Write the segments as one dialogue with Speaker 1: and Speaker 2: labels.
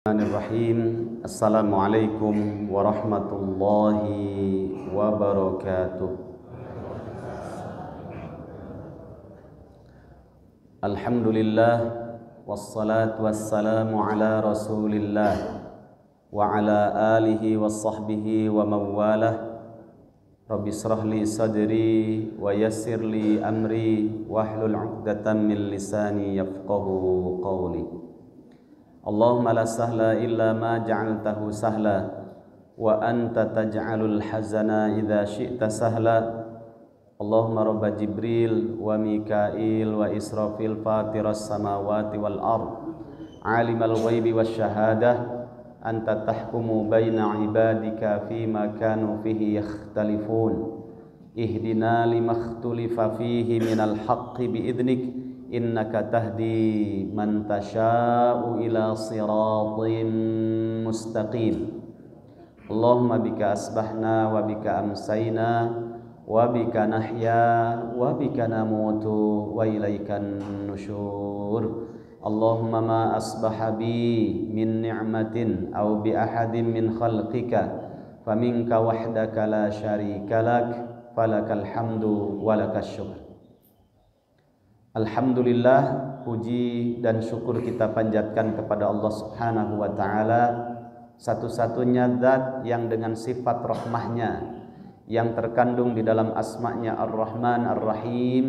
Speaker 1: Bismillahirrahmanirrahim. Assalamualaikum warahmatullahi wabarakatuh. Alhamdulillah wassalatu wassalamu ala Rasulillah wa ala alihi wassahbihi wa mawalah. Rabbi shrah li sadri wa yassir li amri wahlul 'uqdatam min lisani yafqahu qawli. Allahumma la sahla illa ma ja'altahu sahla wa anta taj'alul hazana idza syi'ta sahla. Allahumma rabba Jibril wa Mikail wa Israfil fatiras samawati wal ard alimal ghaibi wasyahadah anta tahkumu baina ibadika fima kanu fihi yakhtalifun ihdina limakhtulifa fihi minal haqqi biidnik innaka tahdi man tasha'u ila siratin mustaqim. Allahumma bika asbahna wa bika amsayna wa bika nahya wa bika namutu wa ilaikan nusyur. Allahumma ma asbaha bi min ni'matin aw bi ahadin min khalqika faminka wahdaka la syarika lak falakal hamdu wa lakas syukr. Alhamdulillah, puji dan syukur kita panjatkan kepada Allah Subhanahu wa ta'ala, satu-satunya zat yang dengan sifat rahmahnya yang terkandung di dalam asma'nya Ar-Rahman Ar-Rahim,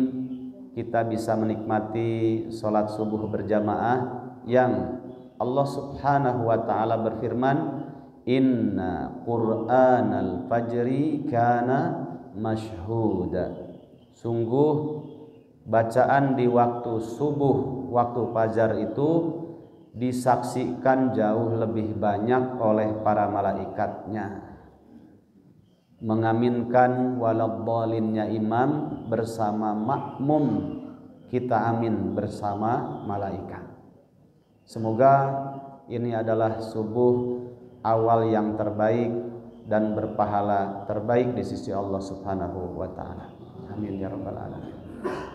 Speaker 1: kita bisa menikmati salat subuh berjamaah yang Allah Subhanahu wa ta'ala berfirman, inna Qur'anal fajri kana mashhuda. Sungguh bacaan di waktu subuh, waktu fajar itu disaksikan jauh lebih banyak oleh para malaikatnya. Mengaminkan waladhdhalinnya imam bersama makmum, kita amin bersama malaikat. Semoga ini adalah subuh awal yang terbaik dan berpahala terbaik di sisi Allah Subhanahu wa ta'ala. Amin ya rabbal alamin.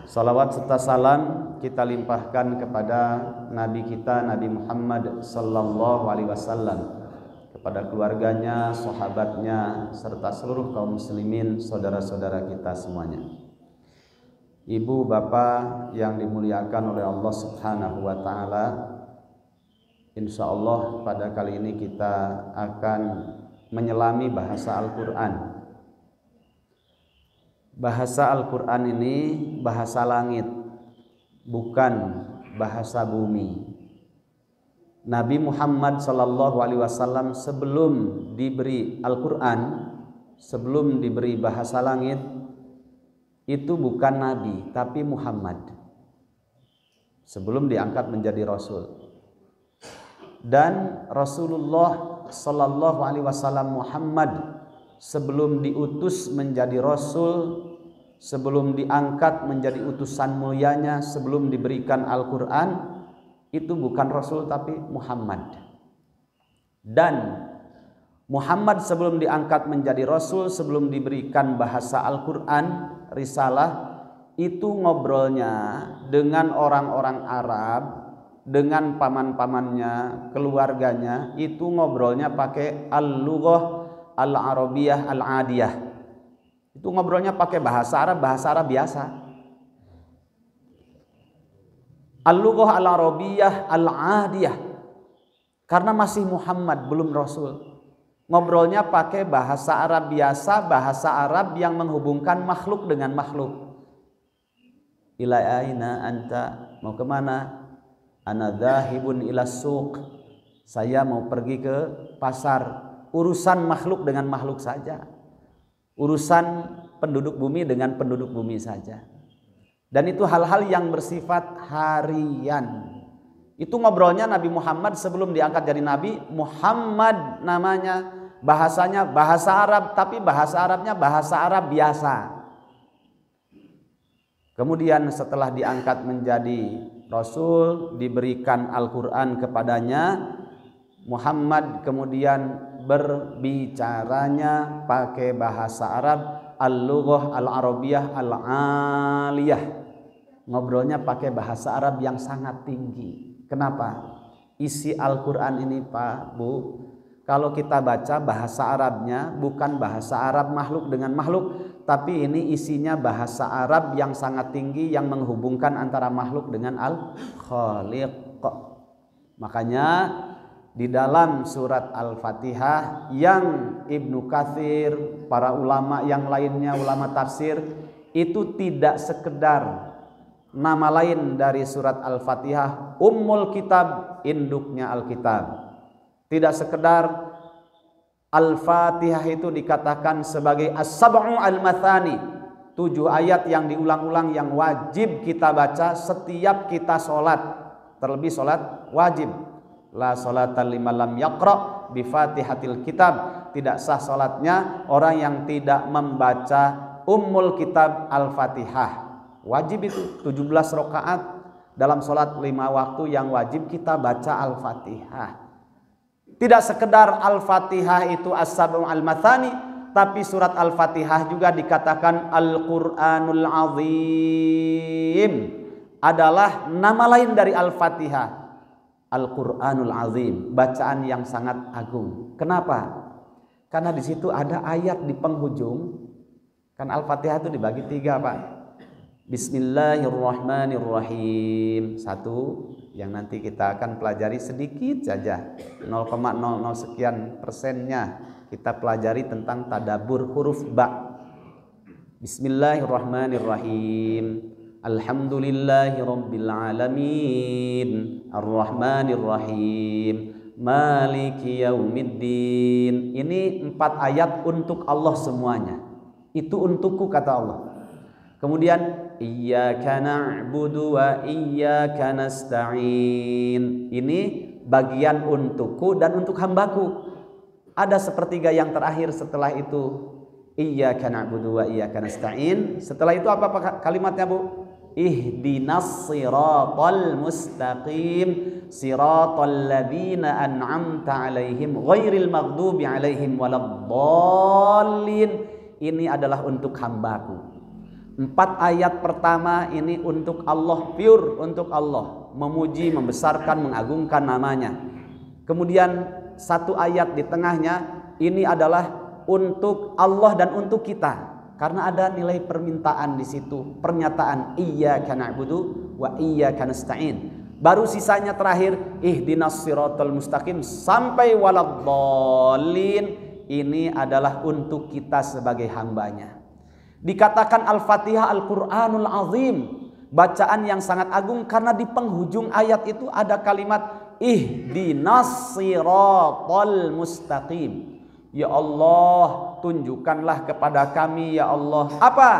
Speaker 1: Salawat serta salam kita limpahkan kepada Nabi kita Nabi Muhammad sallallahu alaihi wasallam, kepada keluarganya, sahabatnya, serta seluruh kaum muslimin, saudara-saudara kita semuanya. Ibu bapak yang dimuliakan oleh Allah Subhanahu wa ta'ala, insyaallah pada kali ini kita akan menyelami bahasa Al-Quran. Bahasa Al-Quran ini bahasa langit, bukan bahasa bumi. Nabi Muhammad sallallahu alaihi wasallam sebelum diberi Al-Quran, sebelum diberi bahasa langit, itu bukan Nabi tapi Muhammad, sebelum diangkat menjadi Rasul. Dan Rasulullah sallallahu alaihi wasallam Muhammad sebelum diutus menjadi Rasul, sebelum diangkat menjadi utusan mulianya, sebelum diberikan Al-Quran, itu bukan Rasul tapi Muhammad. Dan Muhammad sebelum diangkat menjadi Rasul, sebelum diberikan bahasa Al-Quran, risalah, itu ngobrolnya dengan orang-orang Arab, dengan paman-pamannya, keluarganya, itu ngobrolnya pakai al-lughah al-arabiyah al-adiyah. Itu ngobrolnya pakai bahasa Arab biasa. Al-lughah al-arabiyah al-adiyah. Karena masih Muhammad, belum Rasul. Ngobrolnya pakai bahasa Arab biasa, bahasa Arab yang menghubungkan makhluk dengan makhluk. Ila aina anta? Mau kemana? Ana dhahibun ila suq. Saya mau pergi ke pasar. Urusan makhluk dengan makhluk saja, urusan penduduk bumi dengan penduduk bumi saja. Dan itu hal-hal yang bersifat harian. Itu ngobrolnya Nabi Muhammad sebelum diangkat jadi Nabi. Muhammad namanya, bahasanya bahasa Arab, tapi bahasa Arabnya bahasa Arab biasa. Kemudian setelah diangkat menjadi Rasul, diberikan Al-Quran kepadanya, Muhammad kemudian berbicaranya pakai bahasa Arab, al-lughah al-arabiyah al-aliyah. Ngobrolnya pakai bahasa Arab yang sangat tinggi. Kenapa? isi Al-Quran ini Pak, Bu, kalau kita baca bahasa Arabnya bukan bahasa Arab makhluk dengan makhluk, tapi ini isinya bahasa Arab yang sangat tinggi yang menghubungkan antara makhluk dengan Al-Khaliq. Makanya di dalam surat Al-Fatihah yang Ibnu Katsir, para ulama yang lainnya, ulama tafsir, itu tidak sekedar nama lain dari surat Al-Fatihah, Ummul Kitab, induknya Alkitab. Tidak sekedar Al-Fatihah itu dikatakan sebagai As-Sab'u Al-Mathani, 7 ayat yang diulang-ulang yang wajib kita baca setiap kita sholat, terlebih sholat wajib. La sholata liman lam yaqra bi Fatihatil Kitab, tidak sah sholatnya orang yang tidak membaca Ummul Kitab Al-Fatihah. Wajib itu 17 rakaat dalam sholat 5 waktu yang wajib kita baca Al-Fatihah. Tidak sekedar Al-Fatihah itu As-Sab'u Al-Mathani, tapi surat Al-Fatihah juga dikatakan Al-Quranul Azim, adalah nama lain dari Al-Fatihah. Al-Quranul Azim, bacaan yang sangat agung. Kenapa? Karena di situ ada ayat di penghujung. Kan Al-Fatihah itu dibagi 3 Pak. Bismillahirrahmanirrahim. 1 yang nanti kita akan pelajari sedikit saja, 0,00 sekian persennya kita pelajari tentang tadabbur huruf ba. Bismillahirrahmanirrahim. Alhamdulillahirabbil alamin. Arrahmanirrahim. Maliki yaumiddin. Ini 4 ayat untuk Allah semuanya. Itu untukku kata Allah. Kemudian iyyaka na'budu wa iyyaka nasta'in. Ini bagian untukku dan untuk hambaku. Ada sepertiga yang terakhir setelah itu. Iyyaka na'budu wa iyyaka nasta'in. Setelah itu apa kalimatnya Bu? Ihdinas siratal mustaqim, siratal ladzina an'amta 'alaihim ghairil maghdubi 'alaihim waladdallin. Ini adalah untuk hambaku. 4 ayat pertama ini untuk Allah, pure untuk Allah, memuji, membesarkan, mengagungkan namanya. Kemudian 1 ayat di tengahnya ini adalah untuk Allah dan untuk kita, karena ada nilai permintaan di situ, pernyataan iyyaka na'budu wa iyyaka nasta'in. Baru sisanya terakhir ihdinas siratal mustaqim sampai waladdallin. Ini adalah untuk kita sebagai hambanya. Dikatakan Al-Fatihah Al-Quranul Azim, bacaan yang sangat agung, karena di penghujung ayat itu ada kalimat ihdinas siratal mustaqim. Ya Allah, tunjukkanlah kepada kami ya Allah apa?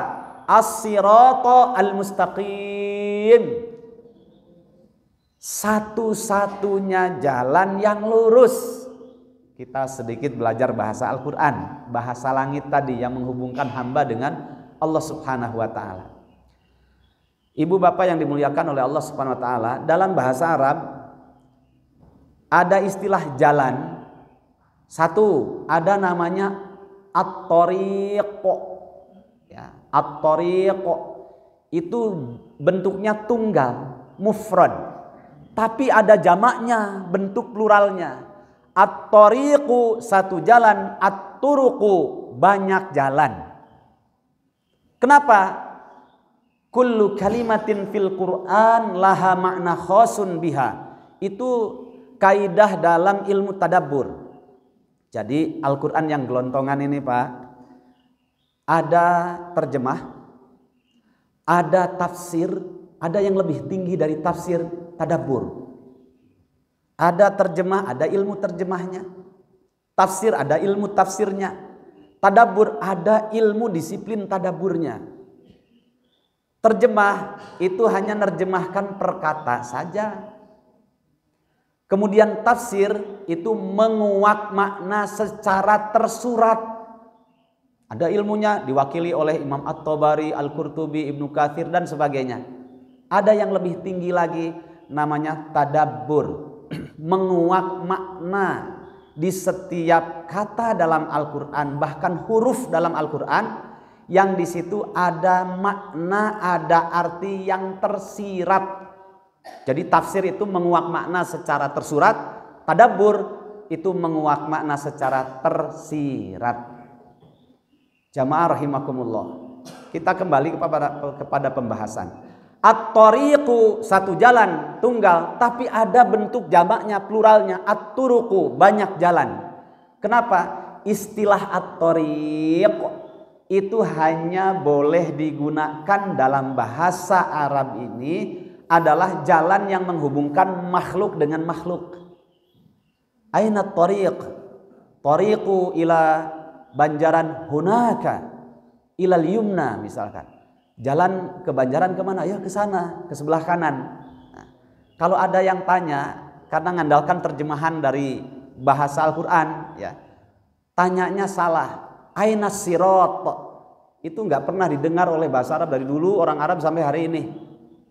Speaker 1: As-sirata al-mustaqim, satu-satunya jalan yang lurus. Kita sedikit belajar bahasa Al-Quran, bahasa langit tadi yang menghubungkan hamba dengan Allah Subhanahu wa ta'ala. Ibu bapak yang dimuliakan oleh Allah Subhanahu wa ta'ala, dalam bahasa Arab ada istilah jalan. 1, ada namanya at-tariq. Ya, at-tariq itu bentuknya tunggal, mufrad. Tapi ada jamaknya, bentuk pluralnya. At-tariqu 1 jalan, at-turuqu banyak jalan. Kenapa? Kullu kalimatin fil Qur'an laha makna khasun biha. Itu kaidah dalam ilmu tadabbur. Jadi Al-Quran yang gelontongan ini Pak, ada terjemah, ada tafsir, ada yang lebih tinggi dari tafsir, tadabbur. Ada terjemah, ada ilmu terjemahnya. Tafsir, ada ilmu tafsirnya. Tadabbur, ada ilmu disiplin tadabburnya. Terjemah itu hanya nerjemahkan perkata saja. Kemudian tafsir itu menguak makna secara tersurat. Ada ilmunya diwakili oleh Imam At-Tabari, Al-Qurtubi, Ibnu Katsir dan sebagainya. Ada yang lebih tinggi lagi namanya tadabbur. Menguak makna di setiap kata dalam Al-Quran, bahkan huruf dalam Al-Quran, yang di situ ada makna, ada arti yang tersirat. Jadi tafsir itu menguak makna secara tersurat, tadabbur itu menguak makna secara tersirat. Jamaah rahimakumullah. Kita kembali kepada pembahasan. At-tariqu satu jalan tunggal, tapi ada bentuk jamaknya, pluralnya. At-turuqu banyak jalan. Kenapa? Istilah at-tariq itu hanya boleh digunakan dalam bahasa Arab ini adalah jalan yang menghubungkan makhluk dengan makhluk. Aina at-tariq? Tariqu ila Banjaran hunaka ilal yumna misalkan. Jalan ke Banjaran kemana? Ya ke sana, ke sebelah kanan. Nah, kalau ada yang tanya karena mengandalkan terjemahan dari bahasa Al-Quran, ya, tanyanya salah. Aina sirat? Itu nggak pernah didengar oleh bahasa Arab dari dulu orang Arab sampai hari ini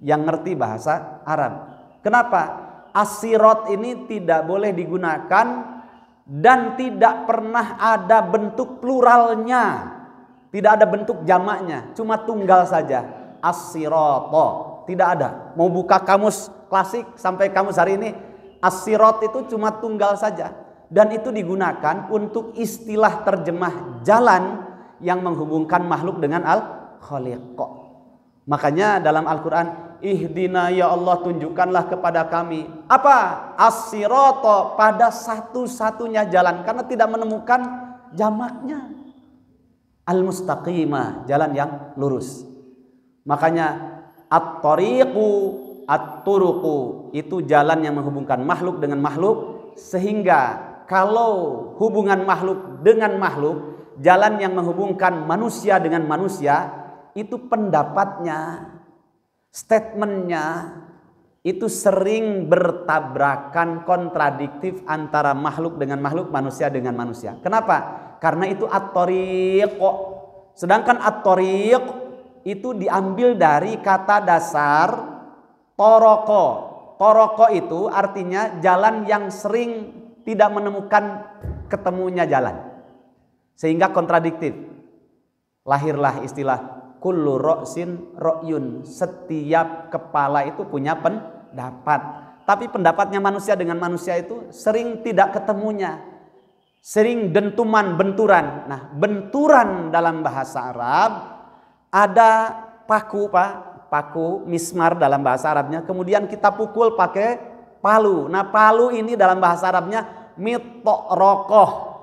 Speaker 1: yang ngerti bahasa Arab. Kenapa? As-sirat ini tidak boleh digunakan dan tidak pernah ada bentuk pluralnya, tidak ada bentuk jamaknya, cuma tunggal saja. As-sirata tidak ada. Mau buka kamus klasik sampai kamus hari ini, as-sirat itu cuma tunggal saja, dan itu digunakan untuk istilah terjemah jalan yang menghubungkan makhluk dengan al-khaliq. Makanya dalam Al-Quran, ihdina ya Allah, tunjukkanlah kepada kami apa? As-sirata, pada satu-satunya jalan, karena tidak menemukan jamaknya. Al-mustaqimah, jalan yang lurus. Makanya at-tariqu, at-turuqu itu jalan yang menghubungkan makhluk dengan makhluk, sehingga kalau hubungan makhluk dengan makhluk, jalan yang menghubungkan manusia dengan manusia, itu pendapatnya, statementnya itu sering bertabrakan, kontradiktif antara makhluk dengan makhluk, manusia dengan manusia. Kenapa? Karena itu at-tariq. Sedangkan at-tariq itu diambil dari kata dasar toroko. Toroko itu artinya jalan yang sering tidak menemukan ketemunya jalan, sehingga kontradiktif. Lahirlah istilah kullu ra'sin ra'yun, setiap kepala itu punya pendapat. Tapi pendapatnya manusia dengan manusia itu sering tidak ketemunya, sering dentuman, benturan. Nah, benturan dalam bahasa Arab ada paku, paku mismar dalam bahasa Arabnya, kemudian kita pukul pakai palu. Nah, palu ini dalam bahasa Arabnya mitrokoh.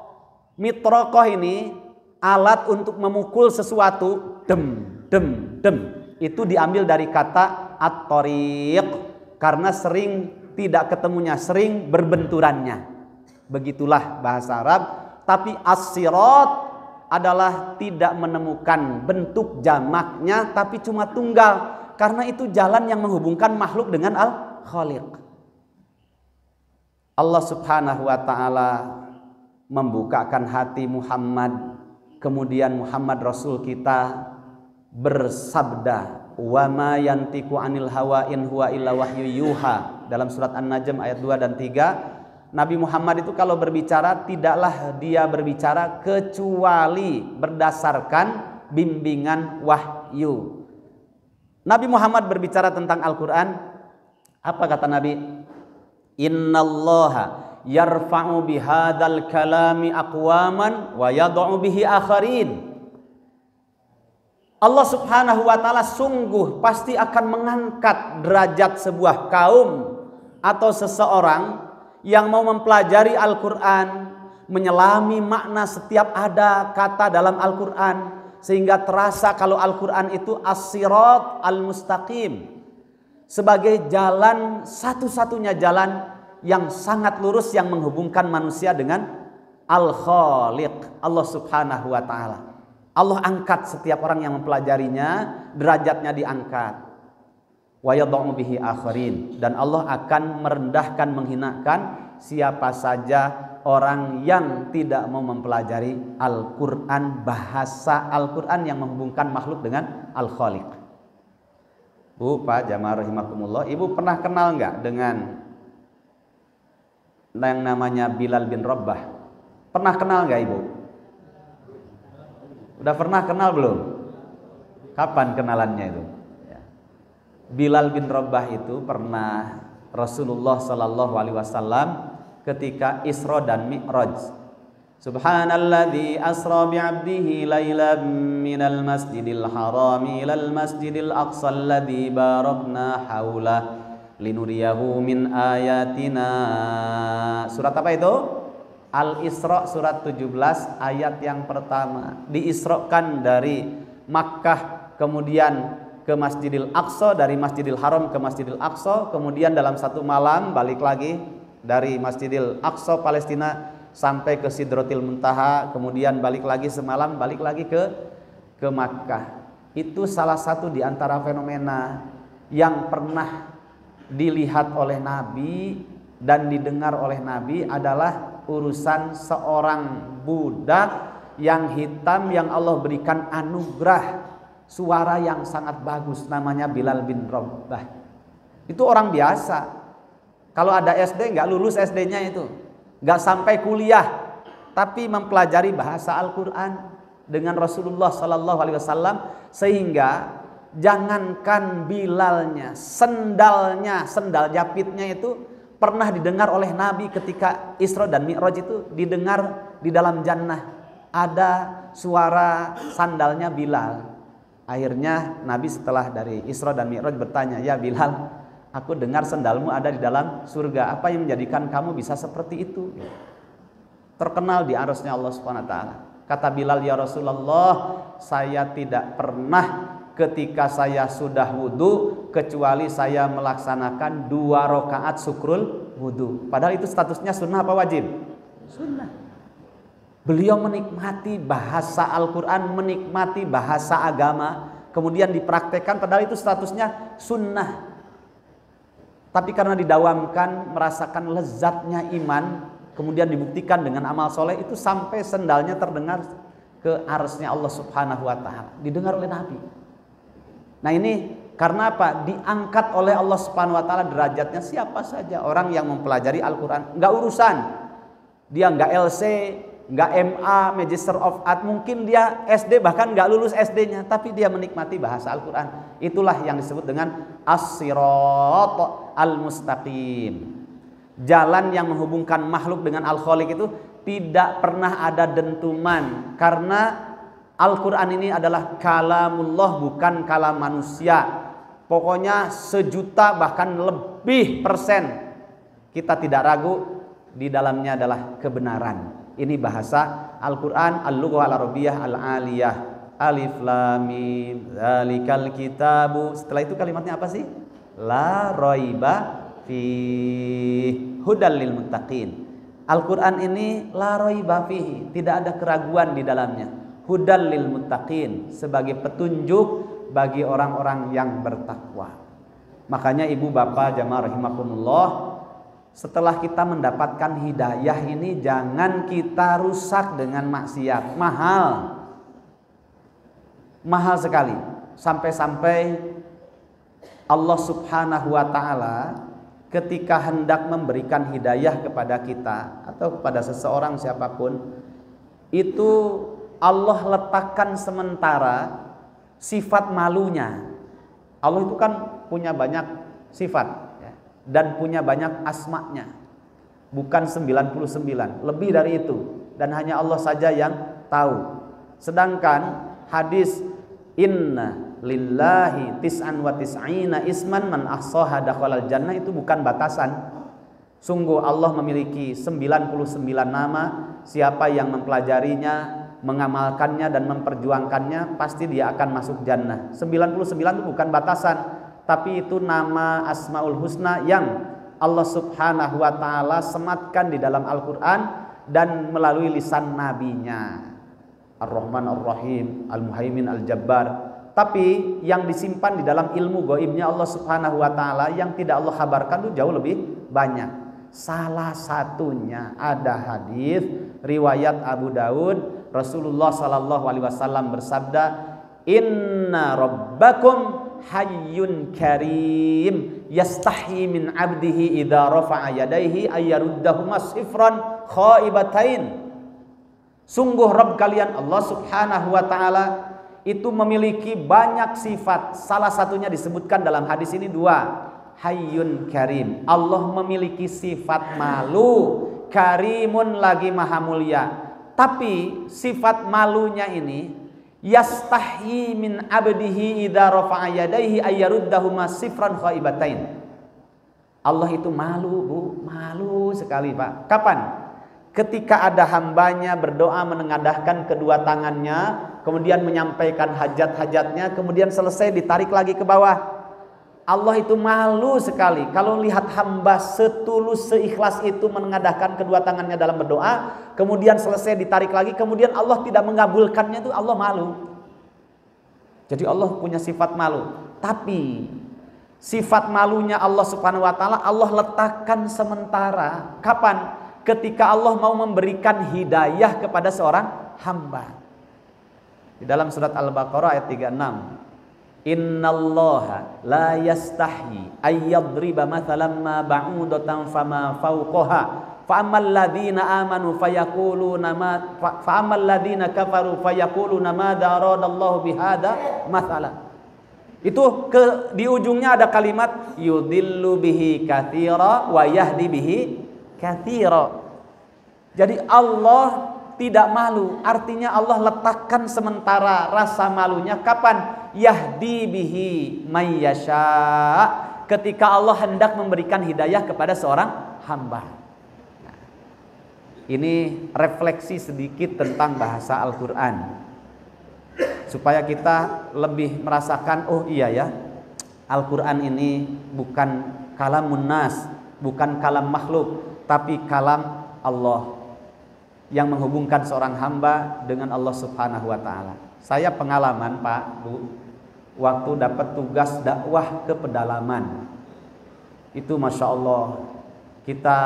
Speaker 1: Mitrokoh ini alat untuk memukul sesuatu, dem, dem, dem. Itu diambil dari kata at-tariq, karena sering tidak ketemunya, sering berbenturannya. Begitulah bahasa Arab. Tapi as-sirat adalah tidak menemukan bentuk jamaknya, tapi cuma tunggal, karena itu jalan yang menghubungkan makhluk dengan al-khaliq. Allah subhanahu wa ta'ala membukakan hati Muhammad, kemudian Muhammad Rasul kita bersabda, wa ma yantiqu anil hawa in huwa illa wahyu yuha, dalam surat An-Najm ayat 2 dan 3. Nabi Muhammad itu kalau berbicara, tidaklah dia berbicara kecuali berdasarkan bimbingan wahyu. Nabi Muhammad berbicara tentang Al-Quran, apa kata Nabi? Innallaha yarfa'u bihadzal kalami aqwaman wa yad'u bihi akharin. Allah subhanahu wa ta'ala sungguh pasti akan mengangkat derajat sebuah kaum atau seseorang yang mau mempelajari Al-Quran, menyelami makna setiap ada kata dalam Al-Quran, sehingga terasa kalau Al-Quran itu as-sirat al-mustaqim, sebagai jalan, satu-satunya jalan yang sangat lurus yang menghubungkan manusia dengan Al-Khaliq, Allah subhanahu wa ta'ala. Allah angkat setiap orang yang mempelajarinya, derajatnya diangkat. Wa yad'u bihi akharin, dan Allah akan merendahkan, menghinakan siapa saja orang yang tidak mau mempelajari Al-Quran, bahasa Al-Quran yang menghubungkan makhluk dengan Al-Khaliq. Bu, Pak, jamaah rahimakumullah, Ibu pernah kenal nggak dengan yang namanya Bilal bin Rabah? Pernah kenal nggak Ibu? Udah pernah kenal belum? Kapan kenalannya itu? Ya. Bilal bin Rabah itu pernah Rasulullah Sallallahu Alaihi Wasallam ketika Isra dan Mi'raj. Subhanalladzi asra bi'abdihi lailan minal masjidil harami ilal masjidil aqsa alladzi barakna haula linuriyahu min ayatina. Surat apa itu? Al-Isra surat 17 ayat yang pertama. Diisrokan dari Makkah kemudian ke Masjidil Aqsa, dari Masjidil Haram ke Masjidil Aqsa, kemudian dalam satu malam balik lagi dari Masjidil Aqsa Palestina sampai ke Sidratil Muntaha, kemudian balik lagi semalam, balik lagi ke Makkah. Itu salah satu di antara fenomena yang pernah dilihat oleh Nabi dan didengar oleh Nabi adalah urusan seorang budak yang hitam yang Allah berikan anugerah suara yang sangat bagus, namanya Bilal bin Rabah. Itu orang biasa. Kalau ada SD nggak lulus SD-nya itu, nggak sampai kuliah, tapi mempelajari bahasa Al-Quran dengan Rasulullah Sallallahu Alaihi Wasallam, sehingga jangankan Bilalnya, sendalnya, sendal japitnya itu pernah didengar oleh Nabi ketika Isra dan Mi'raj itu, didengar di dalam jannah ada suara sandalnya Bilal. Akhirnya Nabi setelah dari Isra dan Mi'raj bertanya, "Ya Bilal, aku dengar sendalmu ada di dalam surga. Apa yang menjadikan kamu bisa seperti itu?" Terkenal di arusnya Allah Subhanahu wa taala. Kata Bilal, "Ya Rasulullah, saya tidak pernah ketika saya sudah wudu kecuali saya melaksanakan 2 rakaat syukrul wudu." Padahal itu statusnya sunnah apa wajib? Sunnah. Beliau menikmati bahasa Al-Quran, menikmati bahasa agama, kemudian dipraktekkan, padahal itu statusnya sunnah. Tapi karena didawamkan, merasakan lezatnya iman, kemudian dibuktikan dengan amal soleh, itu sampai sendalnya terdengar ke arsy Allah Subhanahu wa ta'ala, didengar oleh Nabi. Nah ini karena apa? Diangkat oleh Allah Subhanahu wa ta'ala derajatnya siapa saja. Orang yang mempelajari Al-Quran, nggak urusan dia nggak LC, nggak MA, Magister of Art, mungkin dia SD bahkan nggak lulus SD-nya, tapi dia menikmati bahasa Al-Quran. Itulah yang disebut dengan as-sirat al-mustaqim. Jalan yang menghubungkan makhluk dengan Al-Khaliq itu tidak pernah ada dentuman, karena Al-Quran ini adalah kalamullah, bukan kalam manusia. Pokoknya 1.000.000 bahkan lebih persen kita tidak ragu di dalamnya adalah kebenaran. Ini bahasa Al-Quran, al-lughah al-arabiyah al-aliyah. Alif lam mim dzalikal kitabu. Setelah itu kalimatnya apa sih? La raiba fihi hudal lil muttaqin. Al-Quran ini la raiba fihi, tidak ada keraguan di dalamnya. Hudal lil muttaqin, sebagai petunjuk bagi orang-orang yang bertakwa. Makanya ibu bapak jamaah rahimakumullah, setelah kita mendapatkan hidayah ini jangan kita rusak dengan maksiat. Mahal sekali. Sampai-sampai Allah Subhanahu wa ta'ala ketika hendak memberikan hidayah kepada kita atau kepada seseorang siapapun, itu Allah letakkan sementara sifat malunya. Allah itu kan punya banyak sifat dan punya banyak asma'nya, bukan 99, lebih dari itu, dan hanya Allah saja yang tahu. Sedangkan hadis inna lillahi tis'an wa tis'ina isman man ahsaha dakhalal jannah itu bukan batasan. Sungguh Allah memiliki 99 nama, siapa yang mempelajarinya, mengamalkannya dan memperjuangkannya pasti dia akan masuk jannah. 99 itu bukan batasan, tapi itu nama Asmaul Husna yang Allah Subhanahu wa ta'ala sematkan di dalam Al-Quran dan melalui lisan nabinya. Ar-Rahman Ar-Rahim, Al-Muhaimin Al-Jabbar. Tapi yang disimpan di dalam ilmu gaibnya Allah Subhanahu wa ta'ala yang tidak Allah kabarkan itu jauh lebih banyak. Salah satunya ada hadis riwayat Abu Daud, Rasulullah Sallallahu Alaihi Wasallam bersabda, "Inna Rabbakum hayyun karim yastahi min abdihi idza rafa'a yadayhi ayyaruddahuma sifran khaibatain." Sungguh Rabb kalian Allah Subhanahu wa ta'ala itu memiliki banyak sifat. Salah satunya disebutkan dalam hadis ini dua. Hayyun karim. Allah memiliki sifat malu. Karimun lagi maha mulia. Tapi sifat malunya ini yastahyi min abdihi idza rafa'a yadayhi ayyaruddahuma sifran khaibatain. Allah itu malu, Bu, malu sekali, Pak. Kapan? Ketika ada hambanya berdoa menengadahkan kedua tangannya, kemudian menyampaikan hajat-hajatnya, kemudian selesai ditarik lagi ke bawah. Allah itu malu sekali kalau lihat hamba setulus seikhlas itu menengadahkan kedua tangannya dalam berdoa, kemudian selesai ditarik lagi, kemudian Allah tidak mengabulkannya, itu Allah malu. Jadi Allah punya sifat malu. Tapi sifat malunya Allah Subhanahu wa taala Allah letakkan sementara. Kapan? Ketika Allah mau memberikan hidayah kepada seorang hamba. Di dalam surat Al-Baqarah ayat 36. Innallaha la yastahyi ayyadriba mathalan ma ba'udatan fama fawqaha fa'ammal ladzina amanu fayaquluna ma fa'ammal ladzina kafaru fayaquluna madza aradallahu bihadza mathalan. Itu di ujungnya ada kalimat yudillu bihi katsira wa yahdi bihi katsira. Jadi Allah tidak malu, artinya Allah letakkan sementara rasa malunya. Kapan? Yahdi bihi may yasha, ketika Allah hendak memberikan hidayah kepada seorang hamba. Nah, ini refleksi sedikit tentang bahasa Al-Quran, supaya kita lebih merasakan, oh iya ya, Al-Quran ini bukan kalamun nas, bukan kalam makhluk, tapi kalam Allah yang menghubungkan seorang hamba dengan Allah Subhanahu wa taala. Saya pengalaman, Pak, Bu, waktu dapat tugas dakwah ke pedalaman. Itu Masya Allah, kita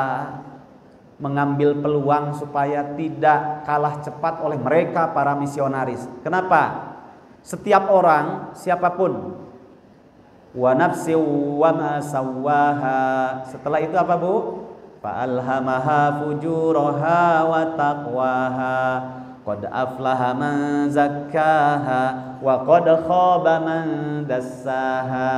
Speaker 1: mengambil peluang supaya tidak kalah cepat oleh mereka para misionaris. Kenapa? Setiap orang, siapapun, wa nafsi wa ma sawwaha. Setelah itu apa, Bu? Fa'alhamaha fujuraha wa taqwaha qad aflaha man zakkaha wa qad khaba man dassaha.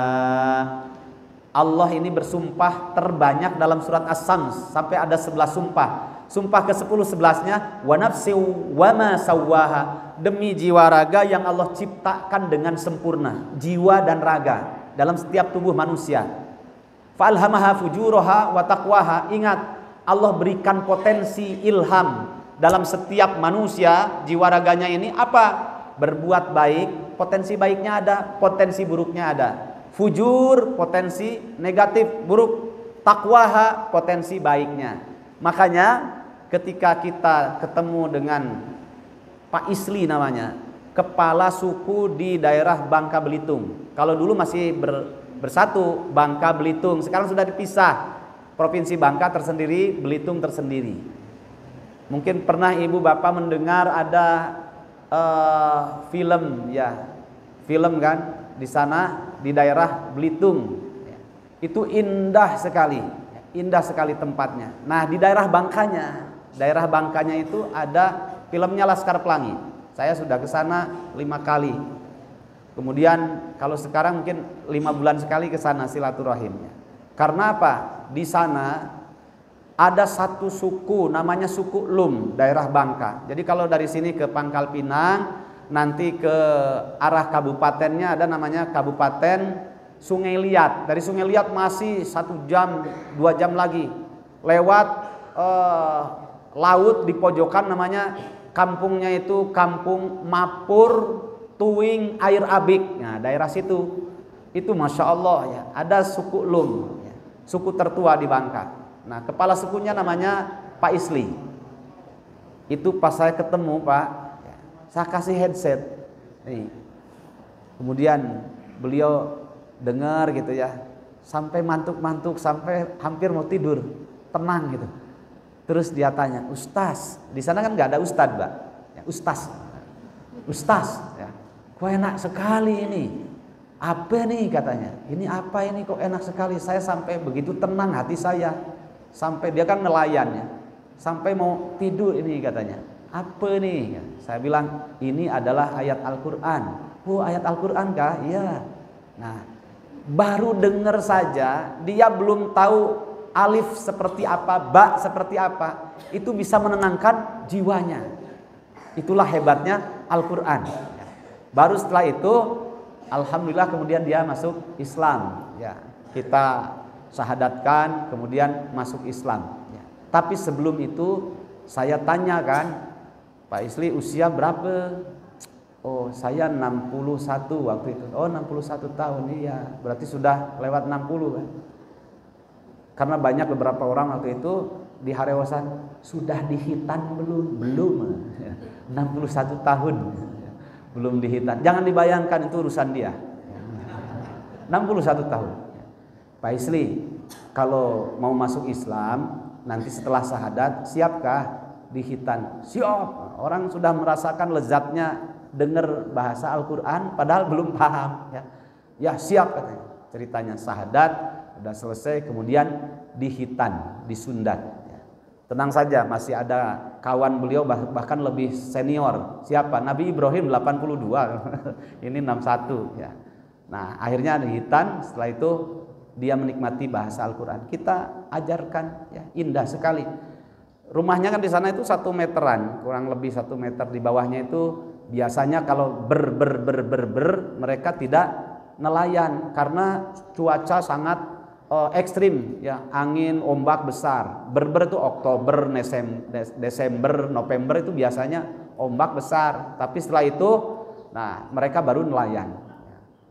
Speaker 1: Allah ini bersumpah terbanyak dalam surat As-Sams, sampai ada 11 sumpah. Sumpah ke-10 11-nya wa nafsi wa ma sawwaha, demi jiwa raga yang Allah ciptakan dengan sempurna, jiwa dan raga dalam setiap tubuh manusia. Fa'alhamaha fujuraha wa taqwaha. Ingat, Allah berikan potensi ilham dalam setiap manusia, jiwa raganya ini apa? Berbuat baik, potensi baiknya ada, potensi buruknya ada. Fujur, potensi negatif, buruk. Taqwaha, potensi baiknya. Makanya ketika kita ketemu dengan Pak Isli namanya, kepala suku di daerah Bangka Belitung. Kalau dulu masih bersatu Bangka Belitung, sekarang sudah dipisah. Provinsi Bangka tersendiri, Belitung tersendiri. Mungkin pernah ibu bapak mendengar ada film ya, film kan di sana di daerah Belitung. Itu indah sekali tempatnya. Nah di daerah Bangkanya itu ada filmnya Laskar Pelangi. Saya sudah ke sana 5 kali. Kemudian kalau sekarang mungkin 5 bulan sekali ke sana silaturahimnya. Karena apa? Di sana ada satu suku namanya suku Lum, daerah Bangka. Jadi kalau dari sini ke Pangkal Pinang, nanti ke arah kabupatennya ada namanya Kabupaten Sungai Liat. Dari Sungai Liat masih 1 jam, 2 jam lagi. Lewat laut di pojokan namanya kampungnya itu Kampung Mapur Tuwing Air Abik. Nah daerah situ itu Masya Allah ya, ada suku Lum ya, suku tertua di Bangka. Nah kepala sukunya namanya Pak Isli. Itu pas saya ketemu Pak ya, saya kasih headset nih. Kemudian beliau dengar gitu ya, sampai mantuk-mantuk, sampai hampir mau tidur, tenang gitu. Terus dia tanya, Ustaz, di sana kan nggak ada Ustadz, Mbak ya, Ustaz ya, kok enak sekali ini. Apa nih katanya? Ini apa ini kok enak sekali? Saya sampai begitu tenang hati saya. Sampai dia kan nelayan ya. Sampai mau tidur ini katanya. Apa nih? Saya bilang ini adalah ayat Al-Quran.
Speaker 2: Oh, ayat Al-Quran kah? Iya. Nah, baru dengar saja, dia belum tahu alif seperti apa, ba seperti apa, itu bisa menenangkan jiwanya. Itulah hebatnya Al-Quran. Baru setelah itu, alhamdulillah kemudian dia masuk Islam. Ya, kita syahadatkan, kemudian masuk Islam. Ya. Tapi sebelum itu saya tanyakan, Pak Isli usia berapa? Oh, saya 61 waktu itu. Oh, 61 tahun. Iya, berarti sudah lewat 60 kan. Karena banyak beberapa orang waktu itu di Harewasan, sudah dihitan belum? Belum. 61 tahun. Belum dihitan. Jangan dibayangkan itu urusan dia. 61 tahun. Pak Isli, kalau mau masuk Islam, nanti setelah syahadat, siapkah dihitan? Siap. Orang sudah merasakan lezatnya dengar bahasa Al-Quran padahal belum paham. Ya siap katanya. Ceritanya syahadat udah selesai, kemudian dihitan, disundat. Tenang saja, masih ada kawan beliau bahkan lebih senior. Siapa? Nabi Ibrahim 82. Ini 61 ya. Nah, akhirnya dihitan. Setelah itu dia menikmati bahasa Al-Quran. Kita ajarkan, ya, indah sekali. Rumahnya kan di sana itu 1 meteran, kurang lebih 1 meter. Di bawahnya itu biasanya kalau mereka tidak nelayan karena cuaca sangat ekstrim, ya, angin, ombak besar. Itu Oktober, Desember, November itu biasanya ombak besar. Tapi setelah itu, nah mereka baru nelayan.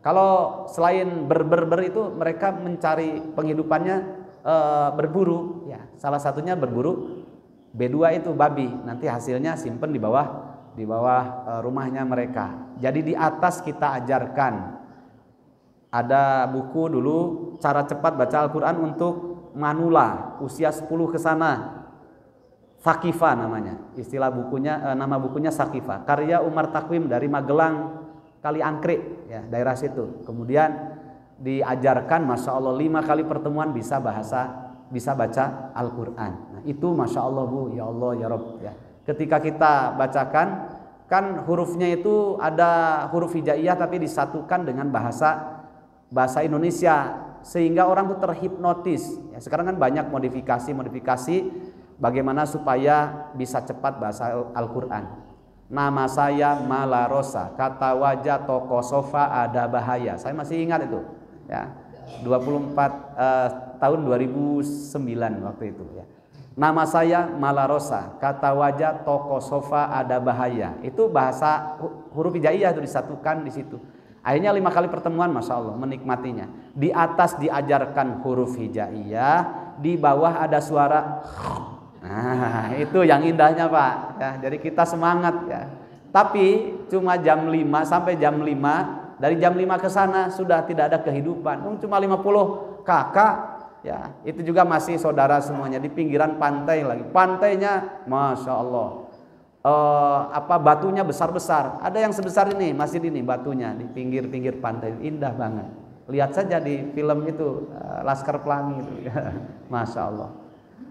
Speaker 2: Kalau selain itu mereka mencari penghidupannya berburu, ya. Salah satunya berburu B2 itu babi. Nanti hasilnya simpen di bawah rumahnya mereka. Jadi di atas kita ajarkan. Ada buku dulu cara cepat baca Al-Quran untuk manula usia 10 ke sana. Sakifa namanya. Istilah bukunya, nama bukunya Sakifa. Karya Umar Takwim dari Magelang, Kaliangkrik, ya, daerah situ. Kemudian diajarkan, masya Allah 5 kali pertemuan bisa baca Al-Quran. Nah, itu masya Allah Bu, ya Allah ya Rabb. Ya. Ketika kita bacakan, kan hurufnya itu ada huruf hijaiyah tapi disatukan dengan bahasa Indonesia sehingga orang tuh terhipnotis. Ya, sekarang kan banyak modifikasi bagaimana supaya bisa cepat bahasa Al-Quran. Nama saya Malarosa, kata wajah toko sofa ada bahaya. Saya masih ingat itu. Ya, 24 tahun 2009 waktu itu. Ya. Nama saya Malarosa, kata wajah toko sofa ada bahaya. Itu bahasa huruf hijaiyah itu disatukan di situ. Akhirnya 5 kali pertemuan, masya Allah menikmatinya. Di atas diajarkan huruf hijaiyah, di bawah ada suara. Nah, itu yang indahnya Pak. Ya, jadi kita semangat ya. Tapi cuma jam 5 sampai jam 5, dari jam 5 ke sana sudah tidak ada kehidupan. Cuma 50 kakak. Ya, itu juga masih saudara semuanya di pinggiran pantai lagi. Pantainya, masya Allah. Batunya besar-besar. Ada yang sebesar ini, masih ini batunya di pinggir-pinggir pantai, indah banget. Lihat saja di film itu Laskar Pelangi itu. Masya Allah.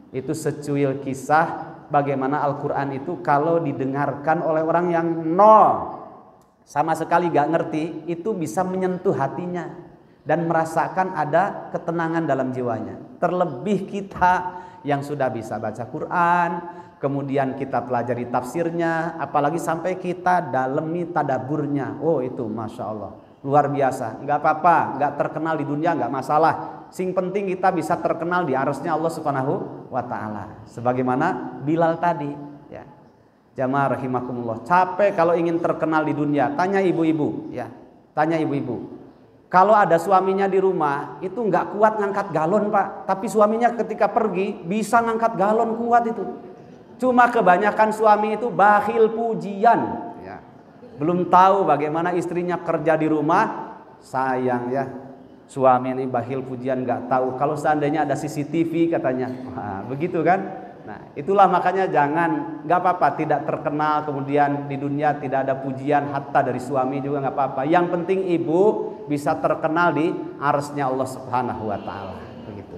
Speaker 2: Itu secuil kisah bagaimana Al-Quran itu kalau didengarkan oleh orang yang nol, sama sekali gak ngerti, itu bisa menyentuh hatinya dan merasakan ada ketenangan dalam jiwanya. Terlebih kita yang sudah bisa baca Quran, kemudian kita pelajari tafsirnya, apalagi sampai kita dalemi tadaburnya. Oh itu masya Allah luar biasa. Nggak apa-apa, nggak terkenal di dunia nggak masalah. Sing penting kita bisa terkenal di arasnya Allah Subhanahu wa Ta'ala. Sebagaimana Bilal tadi. Ya. Jamaah rahimakumullah. Capek kalau ingin terkenal di dunia. Tanya ibu-ibu. Ya. Tanya ibu-ibu. Kalau ada suaminya di rumah itu nggak kuat ngangkat galon Pak. Tapi suaminya ketika pergi bisa ngangkat galon kuat itu. Cuma kebanyakan suami itu bakhil pujian, ya. Belum tahu bagaimana istrinya kerja di rumah. Sayang ya, suami ini bakhil pujian, nggak tahu kalau seandainya ada CCTV katanya. Nah, begitu kan? Nah, itulah makanya jangan, nggak apa-apa tidak terkenal kemudian di dunia tidak ada pujian hatta dari suami juga nggak apa-apa. Yang penting ibu bisa terkenal di arsy-Nya Allah Subhanahu wa Ta'ala. Begitu.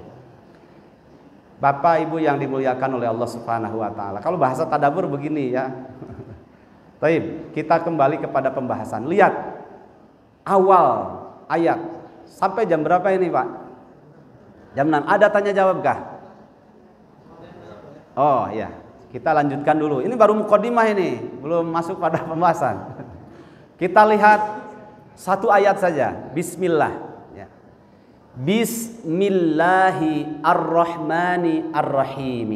Speaker 2: Bapak Ibu yang dimuliakan oleh Allah Subhanahu wa Ta'ala. Kalau bahasa tadabbur begini ya. Baik, kita kembali kepada pembahasan. Lihat, awal ayat sampai jam berapa ini Pak? Jam 6. Ada tanya jawab kah? Oh iya, kita lanjutkan dulu. Ini baru mukadimah ini, belum masuk pada pembahasan. Kita lihat satu ayat saja. Bismillah. Ya. Bismillahirrahmanirrahim.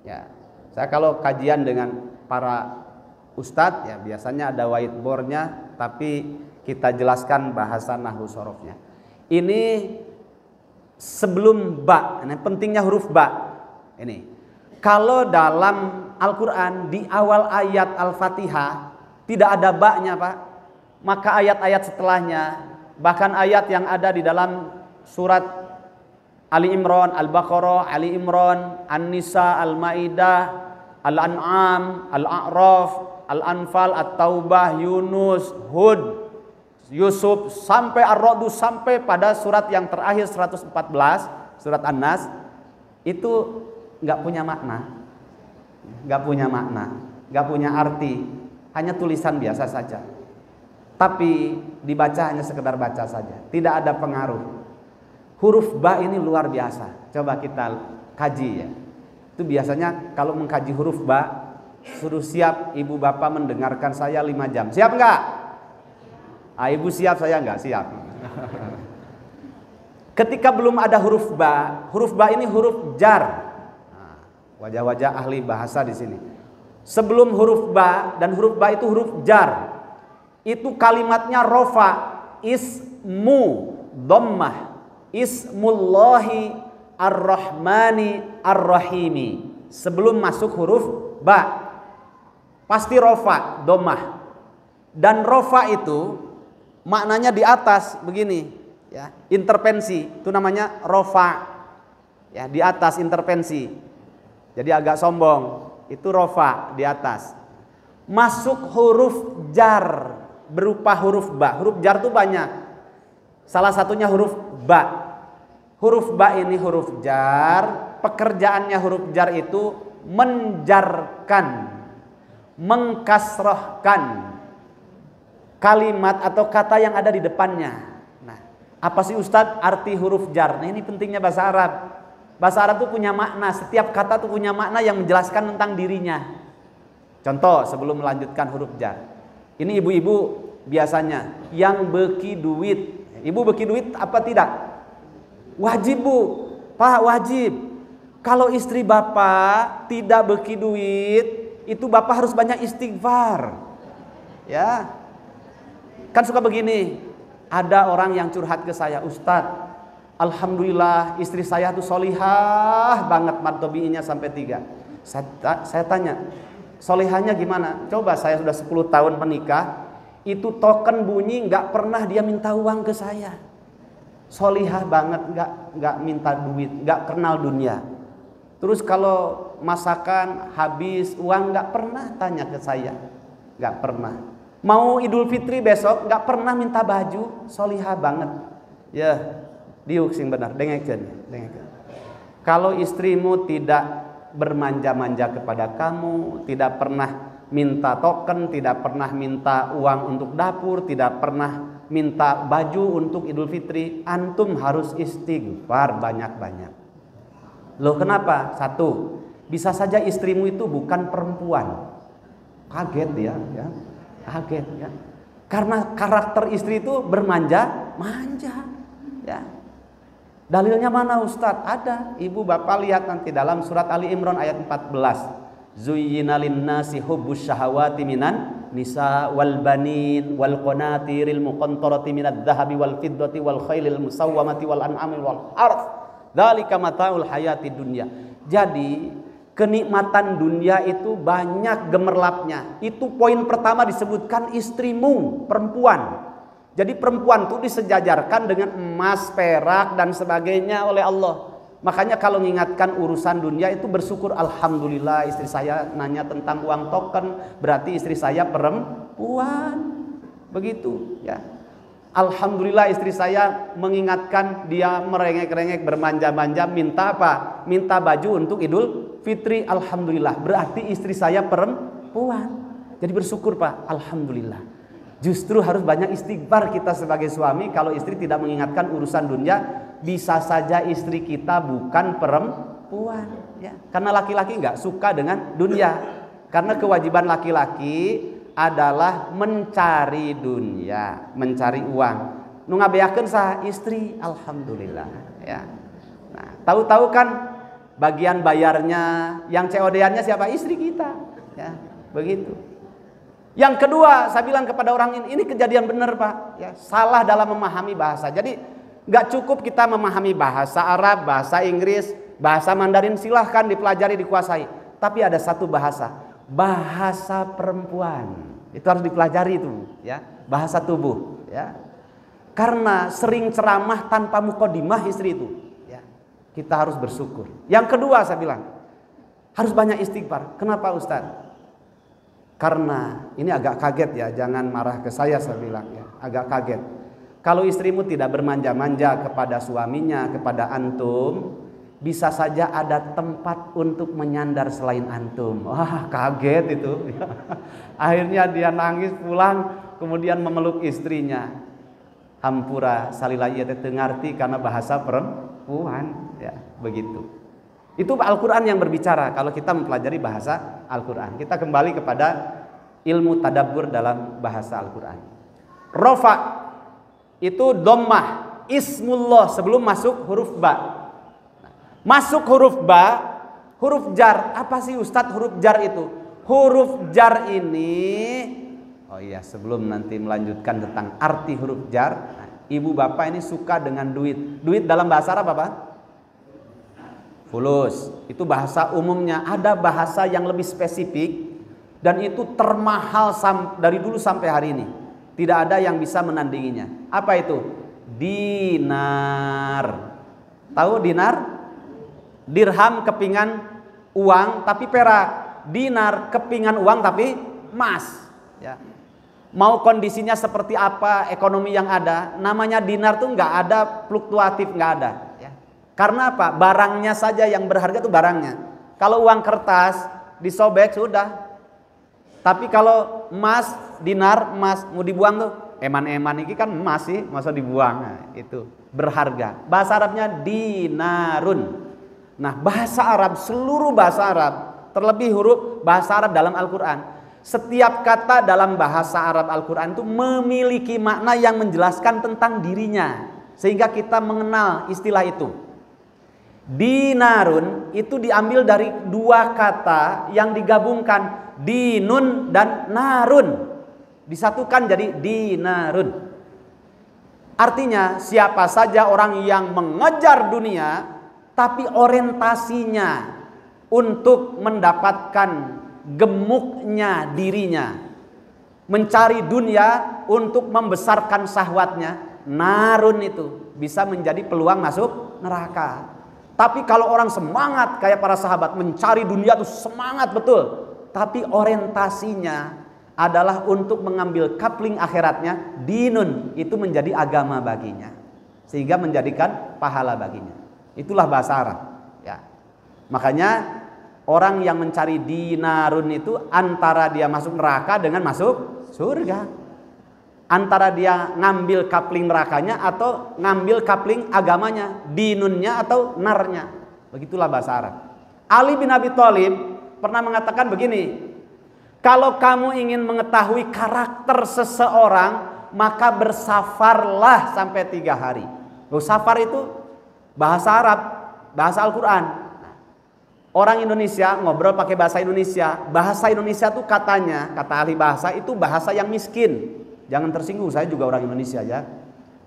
Speaker 2: Ya. Saya kalau kajian dengan para ustadz ya biasanya ada whiteboardnya, tapi kita jelaskan bahasa nahwu sorofnya. Ini sebelum ba, ini pentingnya huruf ba. Ini kalau dalam Al-Quran di awal ayat Al-Fatihah tidak ada ba-nya Pak, maka ayat-ayat setelahnya, bahkan ayat yang ada di dalam surat Ali Imran, Al-Baqarah, Ali Imran, An-Nisa, Al-Maidah, Al-An'am, Al-A'raf, Al-Anfal, At-Taubah, Yunus, Hud, Yusuf sampai Ar-Ra'd, sampai pada surat yang terakhir 114, surat An-Nas, itu nggak punya makna, nggak punya arti, hanya tulisan biasa saja. Tapi dibaca hanya sekedar baca saja, tidak ada pengaruh. Huruf ba ini luar biasa. Coba kita kaji ya. Itu biasanya kalau mengkaji huruf ba, suruh siap ibu bapak mendengarkan saya 5 jam. Siap nggak? Ibu siap, saya nggak siap. Ketika belum ada huruf ba ini huruf jar. Wajah-wajah ahli bahasa di sini. Sebelum huruf ba, dan huruf ba itu huruf jar, itu kalimatnya rofa, ismu, dhammah, ismullahi ar-rahmani ar-rahimi. Sebelum masuk huruf ba, pasti rofa, dhammah. Dan rofa itu maknanya di atas begini, ya, intervensi, itu namanya rofa, ya, di atas intervensi. Jadi agak sombong, itu rofa di atas. Masuk huruf jar berupa huruf ba. Huruf jar itu banyak. Salah satunya huruf ba. Huruf ba ini huruf jar. Pekerjaannya huruf jar itu menjarkan, mengkasrohkan kalimat atau kata yang ada di depannya. Nah, apa sih Ustadz arti huruf jar? Nah, ini pentingnya bahasa Arab. Bahasa Arab itu punya makna, setiap kata itu punya makna yang menjelaskan tentang dirinya. Contoh sebelum melanjutkan huruf jar. Ini ibu-ibu biasanya yang beki duit. Ibu beki duit apa tidak? Wajib Bu, Pak, wajib. Kalau istri bapak tidak beki duit, itu bapak harus banyak istighfar. Ya. Kan suka begini, ada orang yang curhat ke saya, Ustadz, alhamdulillah istri saya tuh solihah banget, martobi'inya sampai 3. Saya tanya, solihahnya gimana? Coba saya sudah 10 tahun menikah, itu token bunyi nggak pernah dia minta uang ke saya. Solihah banget, nggak minta duit, nggak kenal dunia. Terus kalau masakan habis uang nggak pernah tanya ke saya, nggak pernah. Mau Idul Fitri besok nggak pernah minta baju, solihah banget. Ya, diuk sing benar, dengekeun. Kalau istrimu tidak bermanja-manja kepada kamu, tidak pernah minta token, tidak pernah minta uang untuk dapur, tidak pernah minta baju untuk Idul Fitri, antum harus istighfar banyak-banyak. Loh kenapa? 1, bisa saja istrimu itu bukan perempuan. Kaget dia, ya. Kaget ya. Karena karakter istri itu bermanja-manja, ya. Dalilnya mana Ustadz? Ada. Ibu bapak lihat nanti dalam surat Ali Imran ayat 14. Zuyyina lin-nasi hubbus syahawati minan nisa wal banin wal qanatiril muqantarati minadh dhahabi wal fiddati wal khailil musawwamati wal an'ami wal harth. Dzalika mataul hayatid dunya. Jadi kenikmatan dunia itu banyak gemerlapnya. Itu poin pertama disebutkan istrimu, perempuan. Jadi perempuan itu disejajarkan dengan emas, perak dan sebagainya oleh Allah. Makanya kalau mengingatkan urusan dunia itu bersyukur, alhamdulillah istri saya nanya tentang uang token, berarti istri saya perempuan. Begitu ya. Alhamdulillah istri saya mengingatkan dia merengek-rengek, bermanja-manja, minta apa? Minta baju untuk Idul Fitri. Alhamdulillah, berarti istri saya perempuan. Jadi bersyukur Pak, alhamdulillah. Justru harus banyak istighfar kita sebagai suami. Kalau istri tidak mengingatkan urusan dunia, bisa saja istri kita bukan perempuan, ya. Karena laki-laki nggak suka dengan dunia. Karena kewajiban laki-laki adalah mencari dunia, mencari uang. Nu ngabeakeun saha istri, alhamdulillah, ya. Nah, tahu-tahu kan bagian bayarnya, yang COD-annya siapa? Istri kita, ya. Begitu. Yang kedua, saya bilang kepada orang ini kejadian benar Pak, ya, salah dalam memahami bahasa. Jadi nggak cukup kita memahami bahasa Arab, bahasa Inggris, bahasa Mandarin, silahkan dipelajari, dikuasai. Tapi ada satu bahasa, bahasa perempuan, itu harus dipelajari itu, ya, bahasa tubuh, ya. Karena sering ceramah tanpa mukodimah istri itu, ya, kita harus bersyukur. Yang kedua saya bilang harus banyak istighfar. Kenapa Ustaz? Karena ini agak kaget ya, jangan marah ke saya bilang ya, agak kaget. Kalau istrimu tidak bermanja-manja kepada suaminya, kepada antum, bisa saja ada tempat untuk menyandar selain antum. Wah, kaget itu. Akhirnya dia nangis pulang, kemudian memeluk istrinya. Hampura salila ieu teh teu ngarti karena bahasa perempuan, ya, begitu. Itu Al-Quran yang berbicara kalau kita mempelajari bahasa Al-Quran. Kita kembali kepada ilmu tadabbur dalam bahasa Al-Quran. Rofa itu dhammah, ismullah sebelum masuk huruf ba. Masuk huruf ba, huruf jar. Apa sih Ustadz huruf jar itu? Huruf jar ini, oh iya, sebelum nanti melanjutkan tentang arti huruf jar, ibu bapak ini suka dengan duit. Duit dalam bahasa Arab apa? Fulus, itu bahasa umumnya. Ada bahasa yang lebih spesifik dan itu termahal dari dulu sampai hari ini. Tidak ada yang bisa menandinginya. Apa itu? Dinar. Tahu dinar? Dirham kepingan uang tapi perak. Dinar kepingan uang tapi emas, ya. Mau kondisinya seperti apa ekonomi yang ada, namanya dinar tuh nggak ada fluktuatif, nggak ada. Karena apa? Barangnya saja yang berharga itu barangnya. Kalau uang kertas disobek sudah. Tapi kalau emas, dinar, emas mau dibuang tuh, eman-eman ini kan emas sih, masa dibuang. Nah, itu berharga. Bahasa Arabnya dinarun. Nah, bahasa Arab, seluruh bahasa Arab, terlebih huruf bahasa Arab dalam Al-Quran. Setiap kata dalam bahasa Arab Al-Quran itu memiliki makna yang menjelaskan tentang dirinya. Sehingga kita mengenal istilah itu. Dinarun itu diambil dari dua kata yang digabungkan, dinun dan narun, disatukan jadi dinarun. Artinya siapa saja orang yang mengejar dunia tapi orientasinya untuk mendapatkan gemuknya dirinya, mencari dunia untuk membesarkan syahwatnya, narun itu bisa menjadi peluang masuk neraka. Tapi kalau orang semangat kayak para sahabat mencari dunia itu semangat betul, tapi orientasinya adalah untuk mengambil kapling akhiratnya, dinun itu menjadi agama baginya, sehingga menjadikan pahala baginya. Itulah bahasa Arab, ya. Makanya orang yang mencari dinarun itu antara dia masuk neraka dengan masuk surga. Antara dia ngambil kapling nerakanya atau ngambil kapling agamanya, dinunnya atau narnya. Begitulah bahasa Arab. Ali bin Abi Thalib pernah mengatakan begini, kalau kamu ingin mengetahui karakter seseorang, maka bersafarlah sampai 3 hari. Safar itu bahasa Arab, bahasa Al-Quran. Orang Indonesia ngobrol pakai bahasa Indonesia. Bahasa Indonesia tuh katanya, kata ahli bahasa, itu bahasa yang miskin. Jangan tersinggung, saya juga orang Indonesia ya.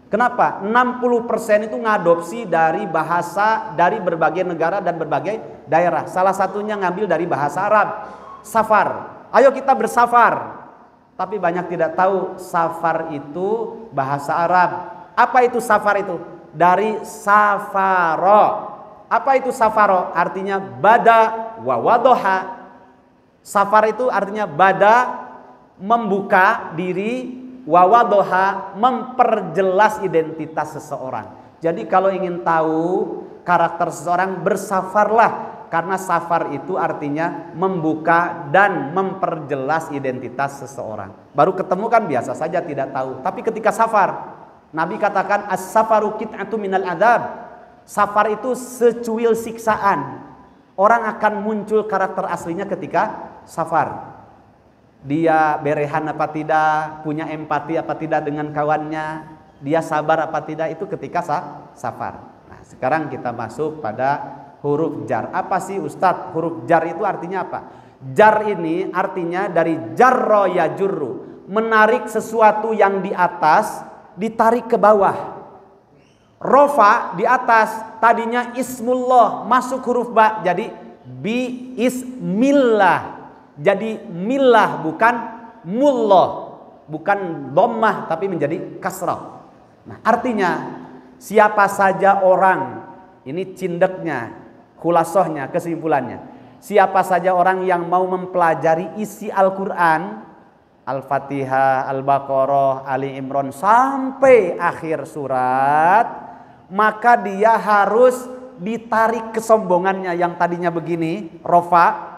Speaker 2: Kenapa? 60% itu ngadopsi dari bahasa dari berbagai negara dan berbagai daerah. Salah satunya ngambil dari bahasa Arab, safar. Ayo kita bersafar. Tapi banyak tidak tahu safar itu bahasa Arab. Apa itu safar itu? Dari safaro. Apa itu safaro? Artinya bada wa wadoha. Safar itu artinya bada, membuka diri, wawadoha, memperjelas identitas seseorang. Jadi kalau ingin tahu karakter seseorang, bersafarlah Karena safar itu artinya membuka dan memperjelas identitas seseorang. Baru ketemu kan biasa saja tidak tahu. Tapi ketika safar, Nabi katakan as-safaru qit'atu minal adab. Safar itu secuil siksaan. Orang akan muncul karakter aslinya ketika safar. Dia berehan apa tidak, punya empati apa tidak dengan kawannya, dia sabar apa tidak, itu ketika safar. Nah, sekarang kita masuk pada huruf jar. Apa sih Ustadz huruf jar itu artinya apa? Jar ini artinya dari jarro yajurru, menarik sesuatu yang di atas ditarik ke bawah. Rofa di atas, tadinya ismullah, masuk huruf ba, jadi bi ismillah. Jadi millah bukan mullah, bukan dhammah tapi menjadi kasrah. Nah, artinya siapa saja orang, ini cindeknya, khulasohnya, kesimpulannya. Siapa saja orang yang mau mempelajari isi Al-Qur'an, Al-Fatihah, Al-Baqarah, Ali Imran sampai akhir surat, maka dia harus ditarik kesombongannya yang tadinya begini, rofa,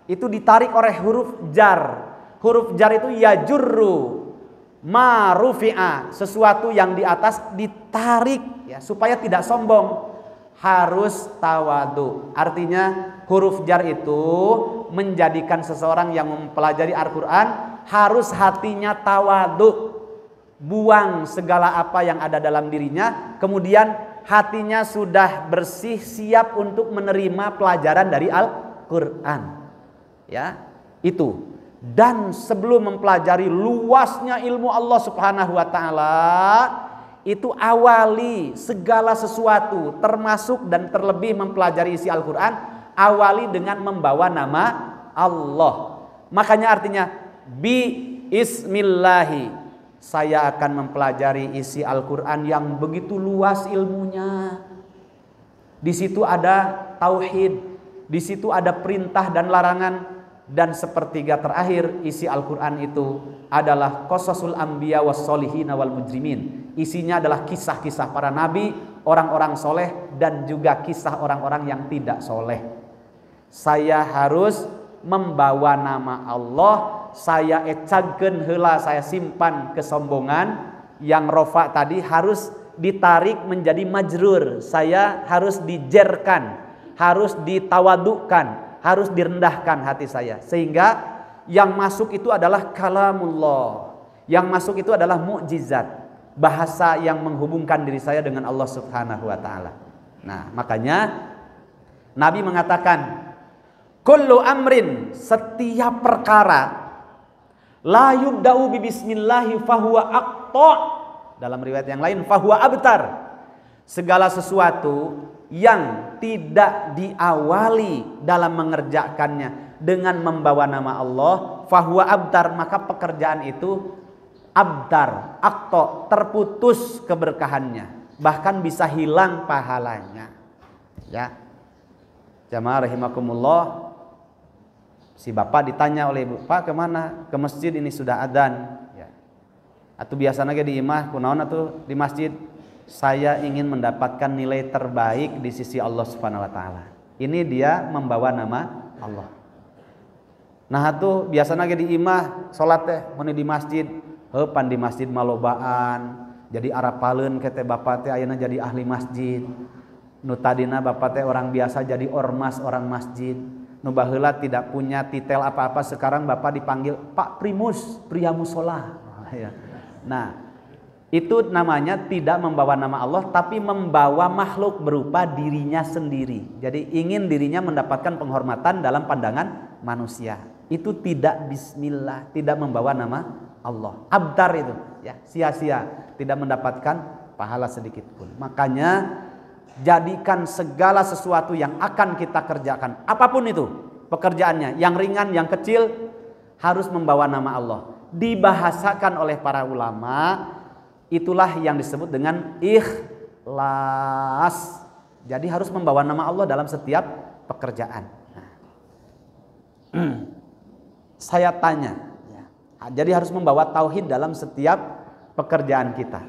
Speaker 2: itu ditarik oleh huruf jar. Huruf jar itu yajurru ma rufi'a, sesuatu yang di atas ditarik ya supaya tidak sombong. Harus tawadu. Artinya huruf jar itu menjadikan seseorang yang mempelajari Al-Qur'an harus hatinya tawadu. Buang segala apa yang ada dalam dirinya, kemudian hatinya sudah bersih, siap untuk menerima pelajaran dari Al-Qur'an. Ya, itu. Dan sebelum mempelajari luasnya ilmu Allah Subhanahu wa taala, itu awali segala sesuatu termasuk dan terlebih mempelajari isi Al-Qur'an, awali dengan membawa nama Allah. Makanya artinya bi ismillahi, saya akan mempelajari isi Al-Qur'an yang begitu luas ilmunya. Di situ ada tauhid, di situ ada perintah dan larangan. Dan sepertiga terakhir isi Al-Quran itu adalah qasasul anbiya was solihin wal mujrimin. Isinya adalah kisah-kisah para nabi, orang-orang soleh, dan juga kisah orang-orang yang tidak soleh. Saya harus membawa nama Allah, saya ecagen heula, saya simpan kesombongan. Yang rofa tadi harus ditarik menjadi majrur, saya harus dijerkan, harus ditawadukkan, harus direndahkan hati saya, sehingga yang masuk itu adalah kalamullah, yang masuk itu adalah mukjizat, bahasa yang menghubungkan diri saya dengan Allah Subhanahu wa taala. Nah, makanya Nabi mengatakan kullu amrin, setiap perkara, la yubda'u bi bismillahi fahuwa aqta, dalam riwayat yang lain fahuwa abtar. Segala sesuatu yang tidak diawali dalam mengerjakannya dengan membawa nama Allah, fahuwa abtar, maka pekerjaan itu abtar, akto, terputus keberkahannya, bahkan bisa hilang pahalanya. Ya, jamaah rahimakumullah, si bapak ditanya oleh ibu, Pak kemana? Ke masjid, ini sudah adzan. Ya. Atau biasanya di imah, kunaon atuh di masjid? Saya ingin mendapatkan nilai terbaik di sisi Allah Subhanahu wa taala. Ini dia membawa nama Allah. Nah itu biasanya di imah salat teh mun di masjid, heupan di masjid malobaan, jadi arapaleun ke teh bapak teh ayeuna jadi ahli masjid. Nu tadina bapak teh orang biasa jadi ormas orang masjid. Nu baheula tidak punya titel apa-apa, sekarang bapak dipanggil Pak Primus, pria musola. Nah, itu namanya tidak membawa nama Allah, tapi membawa makhluk berupa dirinya sendiri. Jadi ingin dirinya mendapatkan penghormatan dalam pandangan manusia. Itu tidak bismillah, tidak membawa nama Allah. Abdar itu, ya, sia-sia, tidak mendapatkan pahala sedikit pun. Makanya jadikan segala sesuatu yang akan kita kerjakan, apapun itu pekerjaannya, yang ringan, yang kecil, harus membawa nama Allah. Dibahasakan oleh para ulama, itulah yang disebut dengan ikhlas. Jadi harus membawa nama Allah dalam setiap pekerjaan. Saya tanya, ya, jadi harus membawa tauhid dalam setiap pekerjaan kita.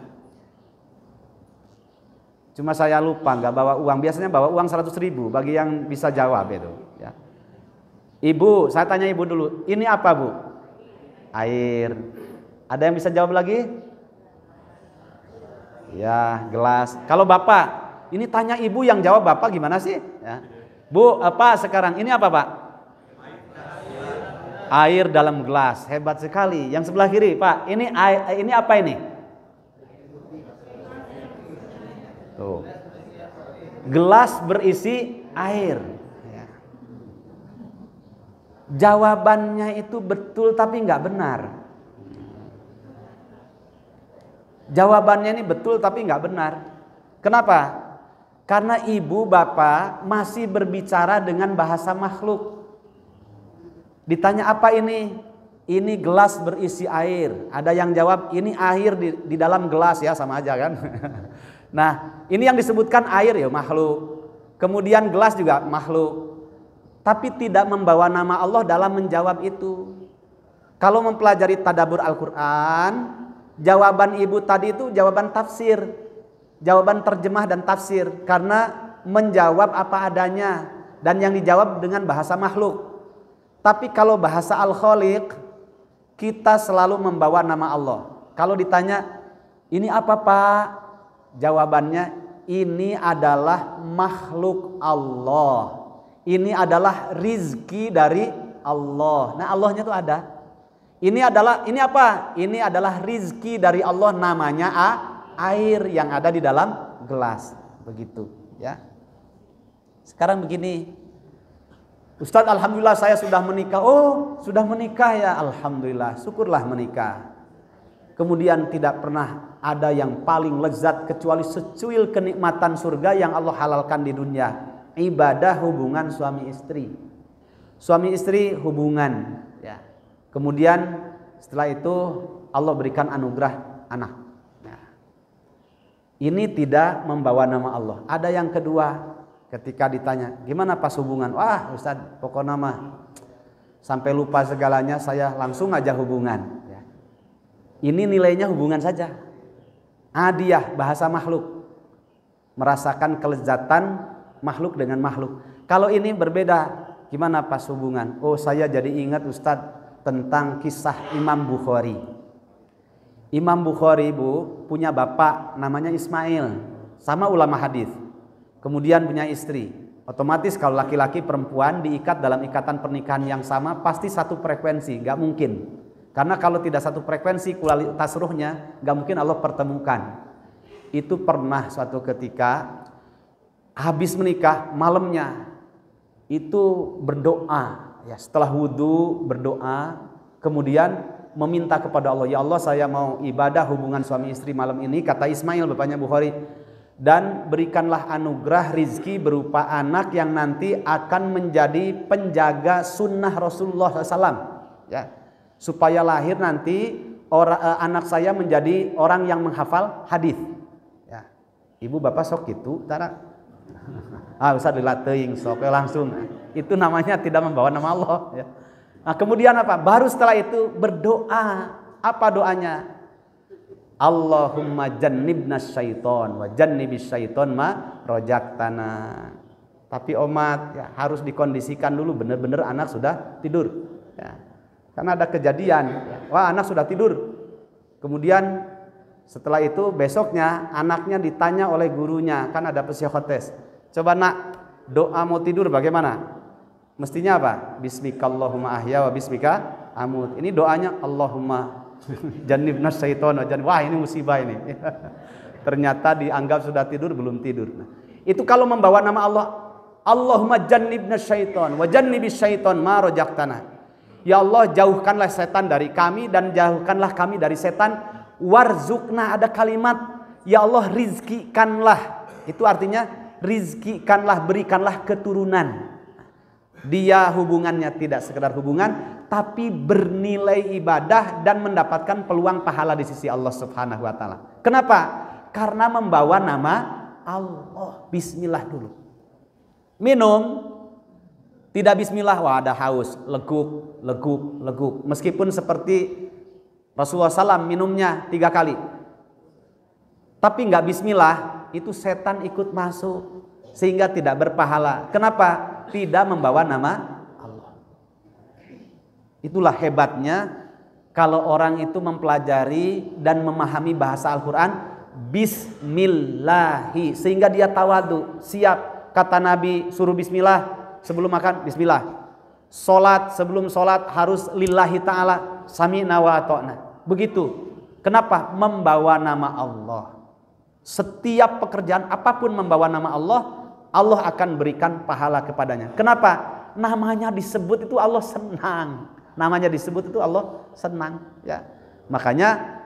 Speaker 2: Cuma saya lupa nggak bawa uang. Biasanya bawa uang 100.000 bagi yang bisa jawab itu. Ya. Ibu, saya tanya ibu dulu. Ini apa bu? Air. Ada yang bisa jawab lagi? Ya, gelas. Kalau bapak, ini tanya ibu yang jawab bapak gimana sih? Ya. Bu, apa sekarang? Ini apa pak? Air dalam gelas. Hebat sekali. Yang sebelah kiri pak, ini apa ini? Tuh. Gelas berisi air. Ya. Jawabannya itu betul tapi nggak benar. Jawabannya ini betul tapi nggak benar. Kenapa? Karena ibu bapak masih berbicara dengan bahasa makhluk. Ditanya apa ini? Ini gelas berisi air. Ada yang jawab ini air di dalam gelas, ya sama aja kan. Nah ini yang disebutkan air ya makhluk. Kemudian gelas juga makhluk. Tapi tidak membawa nama Allah dalam menjawab itu. Kalau mempelajari tadabbur Al-Quran, jawaban ibu tadi itu jawaban tafsir, jawaban terjemah dan tafsir, karena menjawab apa adanya dan yang dijawab dengan bahasa makhluk. Tapi kalau bahasa Al-Khaliq, kita selalu membawa nama Allah. Kalau ditanya, ini apa pak? Jawabannya, ini adalah makhluk Allah. Ini adalah rizki dari Allah. Nah Allahnya itu ada. Ini apa? Ini adalah rizki dari Allah, namanya air yang ada di dalam gelas. Begitu ya. Sekarang begini, Ustadz alhamdulillah saya sudah menikah. Oh sudah menikah ya, alhamdulillah, syukurlah menikah. Kemudian tidak pernah ada yang paling lezat kecuali secuil kenikmatan surga yang Allah halalkan di dunia. Ibadah hubungan suami istri. Suami istri hubungan ya. Kemudian setelah itu Allah berikan anugerah anak. Nah, ini tidak membawa nama Allah. Ada yang kedua, ketika ditanya, gimana pas hubungan? Wah Ustadz, pokoknya mah sampai lupa segalanya, saya langsung aja hubungan. Ya. Ini nilainya hubungan saja. Hadiah bahasa makhluk. Merasakan kelezatan makhluk dengan makhluk. Kalau ini berbeda, gimana pas hubungan? Oh saya jadi ingat Ustadz tentang kisah Imam Bukhari. Imam Bukhari bu punya bapak namanya Ismail, sama ulama hadis. Kemudian punya istri. Otomatis kalau laki-laki perempuan diikat dalam ikatan pernikahan yang sama pasti satu frekuensi, nggak mungkin. Karena kalau tidak satu frekuensi kualitas ruhnya nggak mungkin Allah pertemukan. Itu pernah suatu ketika habis menikah malamnya itu berdoa. Ya, setelah wudhu berdoa, kemudian meminta kepada Allah, ya Allah saya mau ibadah hubungan suami istri malam ini, kata Ismail bapaknya Bukhari, dan berikanlah anugerah rizki berupa anak yang nanti akan menjadi penjaga sunnah Rasulullah SAW, ya, supaya lahir nanti anak saya menjadi orang yang menghafal hadis. Ya, ibu bapak sok gitu, tara. Usah dilatih sok langsung. Itu namanya tidak membawa nama Allah ya. Nah, kemudian apa? Baru setelah itu berdoa. Apa doanya? Allahumma jannibna syaiton wa jannibis syaiton ma rojaktana. Tapi umat ya, harus dikondisikan dulu benar-benar anak sudah tidur ya. Karena ada kejadian ya. Wah anak sudah tidur. Kemudian setelah itu besoknya anaknya ditanya oleh gurunya, kan ada psikotes. Coba nak, doa mau tidur bagaimana? Mestinya apa? Bismikallahumma ahya wa bismika amut. Ini doanya Allahumma jannibna syaiton. Wah ini musibah ini. Ternyata dianggap sudah tidur, belum tidur. Nah, itu kalau membawa nama Allah, Allahumma jannibna syaiton wa jannibis syaiton ma rojaktana. Ya Allah jauhkanlah setan dari kami dan jauhkanlah kami dari setan. Warzukna, ada kalimat ya Allah rizkikanlah, itu artinya rizkikanlah, berikanlah keturunan. Dia hubungannya tidak sekedar hubungan, tapi bernilai ibadah dan mendapatkan peluang pahala di sisi Allah Subhanahu wa taala. Kenapa? Karena membawa nama Allah. Bismillah dulu. Minum tidak bismillah, wah ada haus, leguk, leguk, leguk. Meskipun seperti Rasulullah SAW minumnya 3 kali, tapi nggak bismillah, itu setan ikut masuk sehingga tidak berpahala. Kenapa? Tidak membawa nama Allah. Itulah hebatnya kalau orang itu mempelajari dan memahami bahasa Al-Quran bismillahi, sehingga dia tawadu, siap. Kata Nabi suruh bismillah sebelum makan, bismillah. Solat, sebelum solat harus lillahi ta'ala, sami'na wa ata'na. Begitu. Kenapa? Membawa nama Allah. Setiap pekerjaan apapun membawa nama Allah, Allah akan berikan pahala kepadanya. Kenapa? Namanya disebut itu Allah senang. Namanya disebut itu Allah senang, ya. Makanya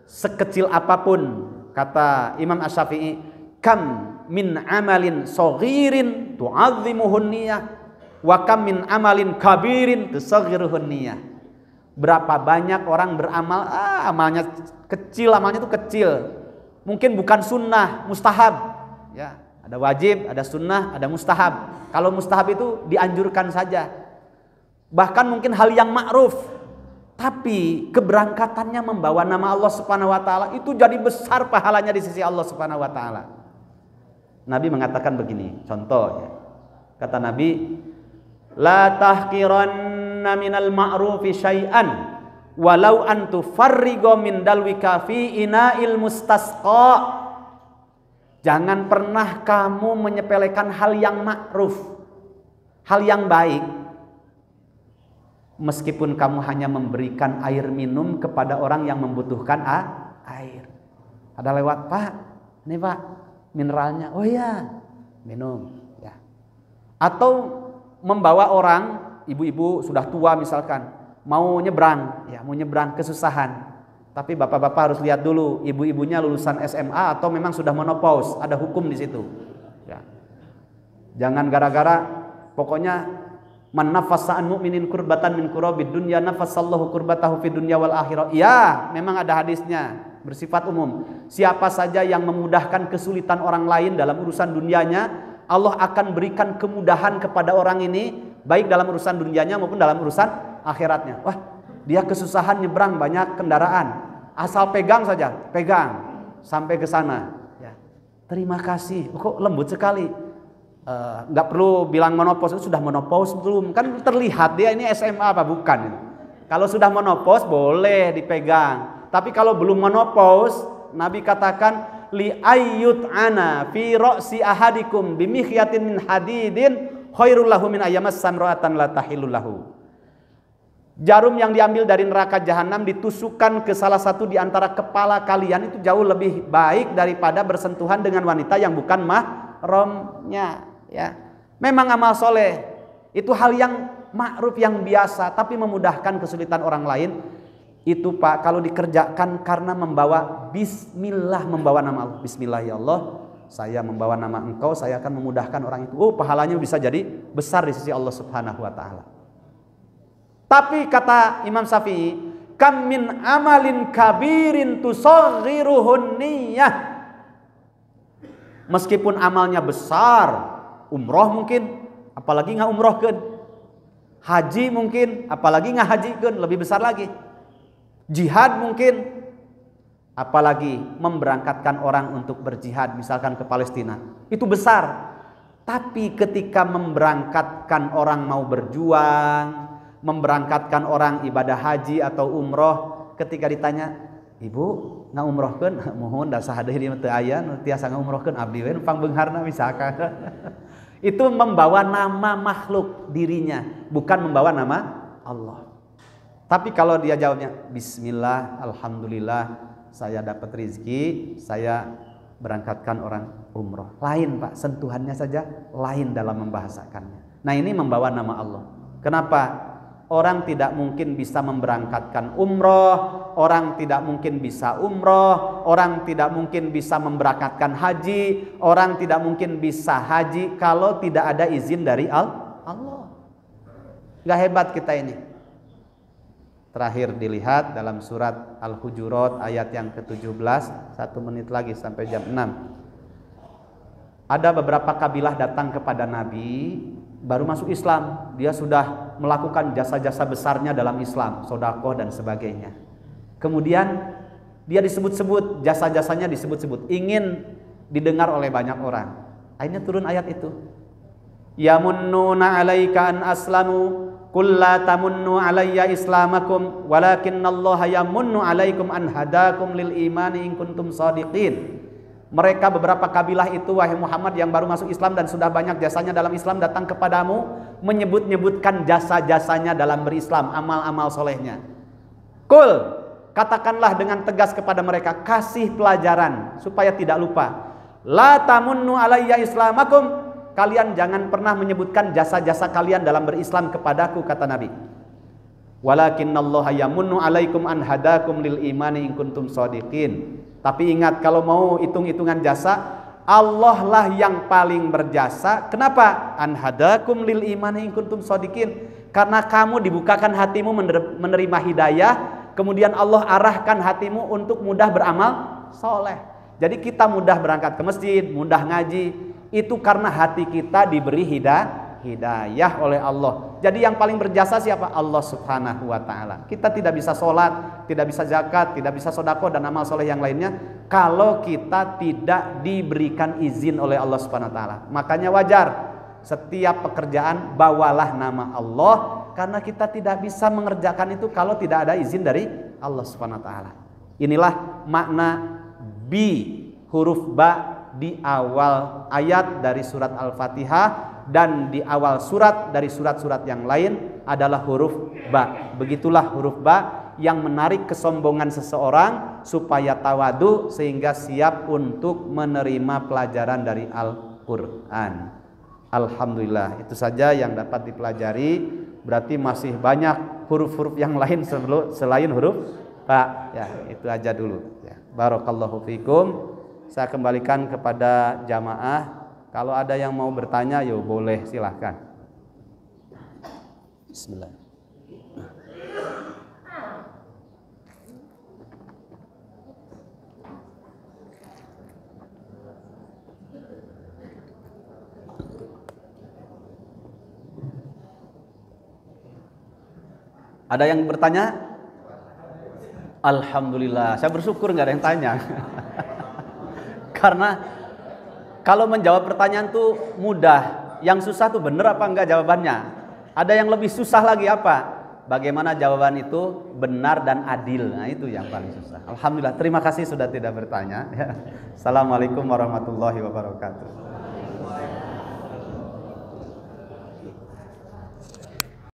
Speaker 2: sekecil apapun, kata Imam Asy-Syafi'i, kam min amalin saghirin tu'azzimuhun niyah wa kam min amalin kabirin tusaghiruhun niyah. Berapa banyak orang beramal, amalnya kecil, amalnya itu kecil. Mungkin bukan sunnah, mustahab. Ya, ada wajib, ada sunnah, ada mustahab. Kalau mustahab itu dianjurkan saja. Bahkan mungkin hal yang ma'ruf. Tapi keberangkatannya membawa nama Allah Subhanahu wa taala itu jadi besar pahalanya di sisi Allah Subhanahu wa taala. Nabi mengatakan begini, contoh ya. Kata Nabi, la tahqiranna minal ma'rufi syai'an walau an tufarrigo min dalwika fi ina'il mustasqa. Jangan pernah kamu menyepelekan hal yang ma'ruf, hal yang baik, meskipun kamu hanya memberikan air minum kepada orang yang membutuhkan air. Ada lewat, Pak, ini Pak mineralnya, oh ya minum ya. Atau membawa orang, ibu-ibu sudah tua misalkan, mau nyebrang, ya mau nyebrang kesusahan. Tapi bapak-bapak harus lihat dulu, ibu-ibunya lulusan SMA atau memang sudah menopause, ada hukum di situ. Ya. Jangan gara-gara, pokoknya man nafasa an mu'minin kurbatan min kurabid dunya nafasallahu kurbatahu fid dunya wal akhirah. Ya, memang ada hadisnya, bersifat umum. Siapa saja yang memudahkan kesulitan orang lain dalam urusan dunianya, Allah akan berikan kemudahan kepada orang ini, baik dalam urusan dunianya maupun dalam urusan akhiratnya. Wah, dia kesusahan nyebrang banyak kendaraan, asal pegang saja, pegang sampai ke sana. Ya. Terima kasih. Kok lembut sekali. Nggak perlu bilang menopause, sudah menopause belum? Kan terlihat dia ini SMA apa bukan? Kalau sudah menopause boleh dipegang. Tapi kalau belum menopause, Nabi katakan li ayyut ana fi ra'si ahadikum bimikhyatin min hadidin khairul lahu min ayyamas samra'atan la tahilul lahu. Jarum yang diambil dari neraka jahanam ditusukkan ke salah satu di antara kepala kalian itu jauh lebih baik daripada bersentuhan dengan wanita yang bukan mahramnya, ya. Memang amal soleh itu hal yang ma'ruf, yang biasa, tapi memudahkan kesulitan orang lain itu Pak, kalau dikerjakan karena membawa bismillah, membawa nama Allah. Bismillah ya Allah, saya membawa nama Engkau, saya akan memudahkan orang itu. Oh, pahalanya bisa jadi besar di sisi Allah Subhanahu wa taala. Tapi kata Imam Syafi'i, kam min amalin kabirin tusaghiruhun niyah. Meskipun amalnya besar, umroh mungkin, apalagi nggak umrohkeun. Haji mungkin, apalagi nggak hajikeun, lebih besar lagi. Jihad mungkin, apalagi memberangkatkan orang untuk berjihad misalkan ke Palestina, itu besar. Tapi ketika memberangkatkan orang mau berjuang, memberangkatkan orang ibadah haji atau umroh, ketika ditanya, ibu nggak umrohkeun? Mohon da sahadeui di teu aya nu tiasa ngaumrohkeun abdi we nu pangbeungharna misalkan. Itu membawa nama makhluk dirinya, bukan membawa nama Allah. Tapi kalau dia jawabnya bismillah, alhamdulillah, saya dapat rezeki, saya berangkatkan orang umroh. Lain Pak, sentuhannya saja lain dalam membahasakannya. Nah, ini membawa nama Allah. Kenapa? Orang tidak mungkin bisa memberangkatkan umroh, orang tidak mungkin bisa umroh, orang tidak mungkin bisa memberangkatkan haji, orang tidak mungkin bisa haji kalau tidak ada izin dari Allah. Gak hebat kita ini. Terakhir dilihat dalam surat Al-Hujurat ayat yang ke-17, 1 menit lagi sampai jam 6. Ada beberapa kabilah datang kepada Nabi, baru masuk Islam, dia sudah melakukan jasa-jasa besarnya dalam Islam, sedekah dan sebagainya. Kemudian dia disebut-sebut, jasa-jasanya disebut-sebut, ingin didengar oleh banyak orang. Akhirnya turun ayat itu. Yamunnuna 'alaika an aslamu qul la tamunnu 'alayya islamakum walakinnallaha yamunnu 'alaikum an hadakum lil imani in kuntum shadiqin. Mereka beberapa kabilah itu, wahai Muhammad, yang baru masuk Islam dan sudah banyak jasanya dalam Islam, datang kepadamu menyebut-nyebutkan jasa-jasanya dalam berislam, amal-amal solehnya. Qul, katakanlah dengan tegas kepada mereka, kasih pelajaran supaya tidak lupa. La tamunnu 'alayya islamakum, kalian jangan pernah menyebutkan jasa-jasa kalian dalam berislam kepadaku, kata Nabi. Walakinnallaha yamunnu 'alaikum an hadakum lil imani in kuntum shadiqin. Tapi ingat, kalau mau hitung-hitungan jasa, Allah lah yang paling berjasa. Kenapa? An hadakum lil imani in kuntum shadiqin. Karena kamu dibukakan hatimu menerima hidayah, kemudian Allah arahkan hatimu untuk mudah beramal soleh. Jadi kita mudah berangkat ke masjid, mudah ngaji, itu karena hati kita diberi hidayah oleh Allah. Jadi yang paling berjasa siapa? Allah Subhanahu wa ta'ala. Kita tidak bisa sholat, tidak bisa zakat, tidak bisa sodako dan amal soleh yang lainnya kalau kita tidak diberikan izin oleh Allah Subhanahu wa ta'ala. Makanya wajar setiap pekerjaan bawalah nama Allah, karena kita tidak bisa mengerjakan itu kalau tidak ada izin dari Allah Subhanahu wa ta'ala. Inilah makna bi, huruf ba di awal ayat dari surat Al-Fatihah dan di awal surat dari surat-surat yang lain adalah huruf ba. Begitulah huruf ba yang menarik kesombongan seseorang supaya tawadu sehingga siap untuk menerima pelajaran dari Al-Quran. Alhamdulillah, itu saja yang dapat dipelajari. Berarti masih banyak huruf-huruf yang lain selain huruf ba. Ya, itu aja dulu. Ya. Barakallahu fikum. Saya kembalikan kepada jamaah. Kalau ada yang mau bertanya, yo boleh, silahkan. Bismillah. Ada yang bertanya? Alhamdulillah, saya bersyukur nggak ada yang tanya. Karena kalau menjawab pertanyaan tuh mudah, yang susah tuh bener apa enggak jawabannya. Ada yang lebih susah lagi apa? Bagaimana jawaban itu benar dan adil. Nah itu yang paling susah. Alhamdulillah, terima kasih sudah tidak bertanya. Assalamualaikum warahmatullahi wabarakatuh.